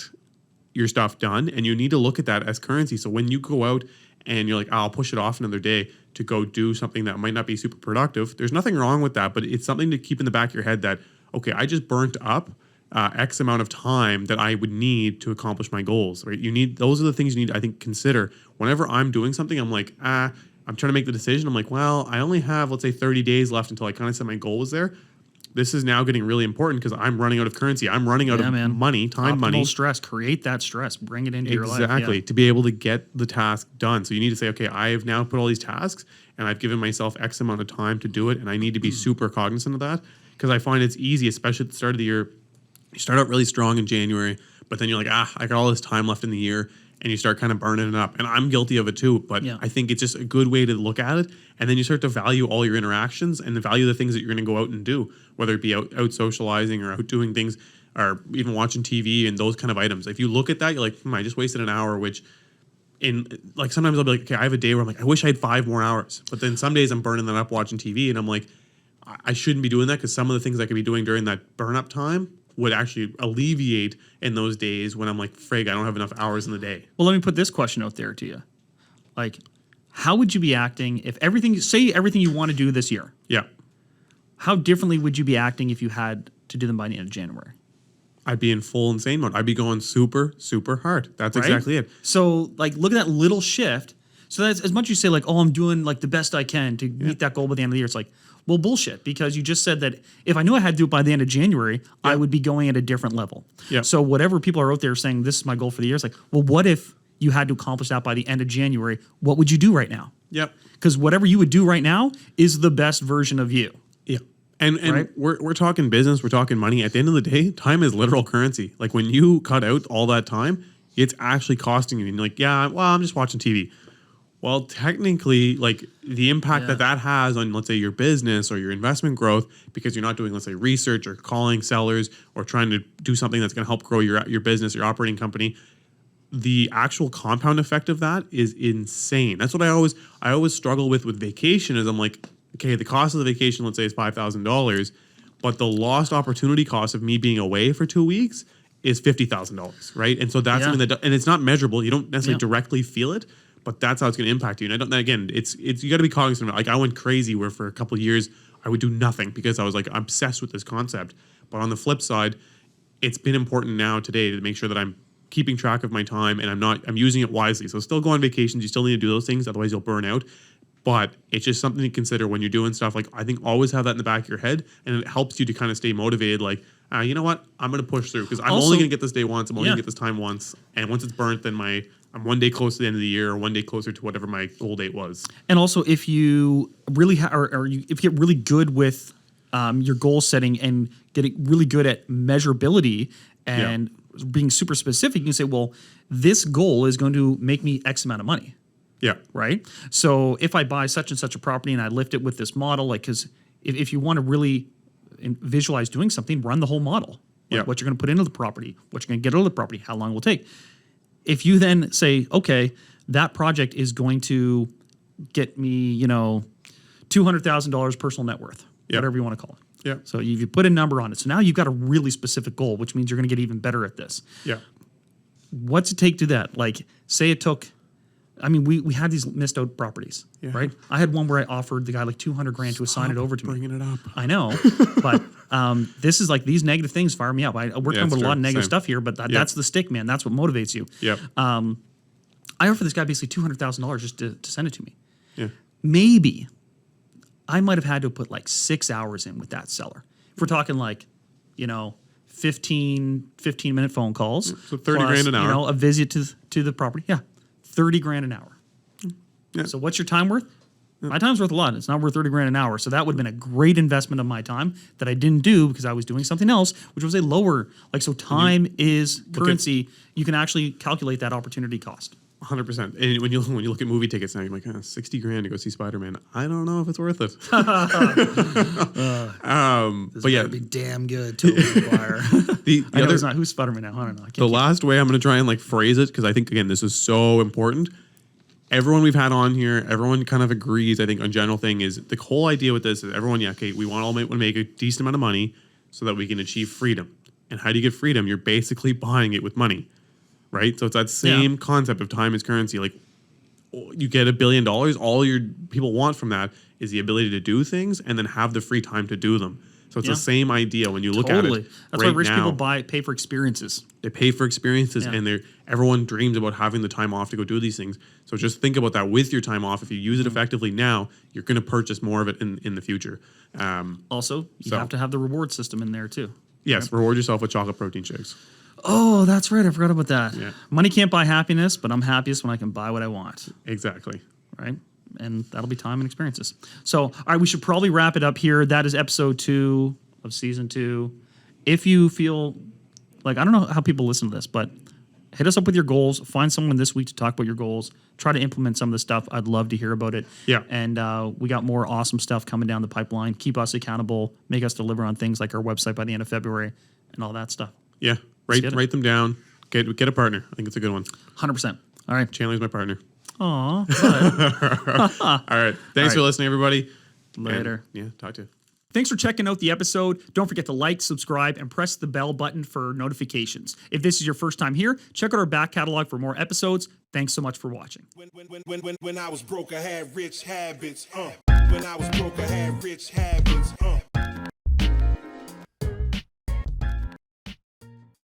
S3: your stuff done, and you need to look at that as currency. So when you go out and you're like, oh, I'll push it off another day to go do something that might not be super productive, there's nothing wrong with that, but it's something to keep in the back of your head that, okay, I just burnt up X amount of time that I would need to accomplish my goals, right? Those are the things you need to, I think, consider. Whenever I'm doing something, I'm like, I'm trying to make the decision. I'm like, well, I only have, let's say, 30 days left until I kind of said my goal was there. This is now getting really important because I'm running out of currency. I'm running out of money, time,
S1: Optimal
S3: money.
S1: stress. Create that stress. Bring it into your life.
S3: Exactly. To be able to get the task done. So you need to say, okay, I have now put all these tasks and I've given myself X amount of time to do it. And I need to be super cognizant of that because I find it's easy, especially at the start of the year. You start out really strong in January, but then you're like, I got all this time left in the year, and you start kind of burning it up. And I'm guilty of it too, but I think it's just a good way to look at it. And then you start to value all your interactions and the value the things that you're going to go out and do, whether it be out socializing or out doing things or even watching TV and those kind of items. If you look at that, you're like, I just wasted an hour, which like sometimes I'll be like, okay, I have a day where I'm like, I wish I had 5 more hours. But then some days I'm burning that up watching TV, and I'm like, I shouldn't be doing that, because some of the things I could be doing during that burn up time would actually alleviate in those days when I'm like, frig, I don't have enough hours in the day.
S1: Well, let me put this question out there to you. Like, how would you be acting if everything you want to do this year?
S3: Yeah.
S1: How differently would you be acting if you had to do them by the end of January?
S3: I'd be in full insane mode. I'd be going super, super hard. That's
S1: Right?
S3: exactly it.
S1: So, like, look at that little shift. So that's as much as you say, like, oh, I'm doing like the best I can to meet that goal by the end of the year. It's like, well, bullshit, because you just said that if I knew I had to do it by the end of January, I would be going at a different level.
S3: Yeah.
S1: So whatever people are out there saying, this is my goal for the year, it's like, well, what if you had to accomplish that by the end of January? What would you do right now?
S3: Yep.
S1: Because whatever you would do right now is the best version of you.
S3: Yeah. And
S1: Right?
S3: we're talking business, we're talking money. At the end of the day, time is literal currency. Like when you cut out all that time, it's actually costing you. And you're like, yeah, well, I'm just watching TV. Well, technically, like the impact that has on, let's say, your business or your investment growth, because you're not doing, let's say, research or calling sellers or trying to do something that's going to help grow your business, your operating company, the actual compound effect of that is insane. That's what I always struggle with vacation. Is I'm like, okay, the cost of the vacation, let's say, is $5,000, but the lost opportunity cost of me being away for 2 weeks is $50,000, right? And so that's something that, and it's not measurable. You don't necessarily directly feel it, but that's how it's going to impact you. And I don't. Again, it's you got to be cognizant of it. Like I went crazy where for a couple of years I would do nothing because I was like obsessed with this concept. But on the flip side, it's been important now today to make sure that I'm keeping track of my time and I'm using it wisely. So still go on vacations. You still need to do those things, otherwise you'll burn out. But it's just something to consider when you're doing stuff. Like I think always have that in the back of your head, and it helps you to kind of stay motivated. Like, you know what, I'm going to push through because I'm only going to get this day once. I'm only going to get this time once, and once it's burnt, then I'm one day close to the end of the year, or one day closer to whatever my goal date was.
S1: And also, if you really if you get really good with your goal setting and getting really good at measurability and being super specific, you can say, well, this goal is going to make me X amount of money.
S3: Yeah.
S1: Right. So if I buy such and such a property and I lift it with this model, like, because if you want to really visualize doing something, run the whole model. Like what you're going to put into the property, what you're going to get out of the property, how long it will take. If you then say, okay, that project is going to get me, $200,000 personal net worth, whatever you want to call it.
S3: Yeah.
S1: So you put a number on it. So now you've got a really specific goal, which means you're going to get even better at this.
S3: Yeah.
S1: What's it take to that? Like, say it took. We had these missed out properties, right? I had one where I offered the guy like $200,000 to assign it over to me.
S3: Bringing it up.
S1: I know, but this is like these negative things fire me up. We're talking about a lot of negative stuff here, but that's the stick, man. That's what motivates you.
S3: Yeah.
S1: I offered this guy basically $200,000 just to send it to me.
S3: Yeah.
S1: Maybe I might have had to put like 6 hours in with that seller. If we're talking like, 15-minute phone calls.
S3: So $30,000 an hour.
S1: A visit to the property. Yeah. $30,000 an hour.
S3: Yeah.
S1: So what's your time worth? My time's worth a lot. It's not worth $30,000 an hour. So that would have been a great investment of my time that I didn't do because I was doing something else, which was a lower. Like, so time is currency. You can actually calculate that opportunity cost.
S3: 100%. And when you look at movie tickets now, you're like, $60,000 to go see Spider-Man. I don't know if it's worth it.
S1: But yeah, be damn good. Tobey Maguire. I know it's not who's Spider-Man now. I don't know.
S3: The last way I'm going to try and phrase it, because I think again this is so important. Everyone we've had on here, everyone kind of agrees. I think on general thing is the whole idea with this is everyone, we want to make a decent amount of money so that we can achieve freedom. And how do you get freedom? You're basically buying it with money. Right? So it's that same concept of time as currency. Like you get $1 billion, all your people want from that is the ability to do things and then have the free time to do them. So it's the same idea when you look at it.
S1: That's why rich people pay for experiences.
S3: They pay for experiences and everyone dreams about having the time off to go do these things. So just think about that with your time off. If you use it effectively now, you're going to purchase more of it in the future.
S1: Also, you have to have the reward system in there too.
S3: Yes, reward yourself with chocolate protein shakes.
S1: Oh, that's right. I forgot about that.
S3: Yeah.
S1: Money can't buy happiness, but I'm happiest when I can buy what I want.
S3: Exactly.
S1: Right? And that'll be time and experiences. So, all right, we should probably wrap it up here. That is episode 2 of season 2. If you feel like, I don't know how people listen to this, but hit us up with your goals. Find someone this week to talk about your goals. Try to implement some of the stuff. I'd love to hear about it.
S3: Yeah.
S1: And we got more awesome stuff coming down the pipeline. Keep us accountable. Make us deliver on things like our website by the end of February and all that stuff.
S3: Yeah. Write them down. Get a partner. I think it's a good one.
S1: 100%. All right.
S3: Chandler's my partner.
S1: Aw.
S3: All right. Thanks for listening, everybody.
S1: Later.
S3: And, yeah, talk to you.
S1: Thanks for checking out the episode. Don't forget to like, subscribe, and press the bell button for notifications. If this is your first time here, check out our back catalog for more episodes. Thanks so much for watching.
S2: When I was broke, I had rich habits. When I was broke, I had rich habits.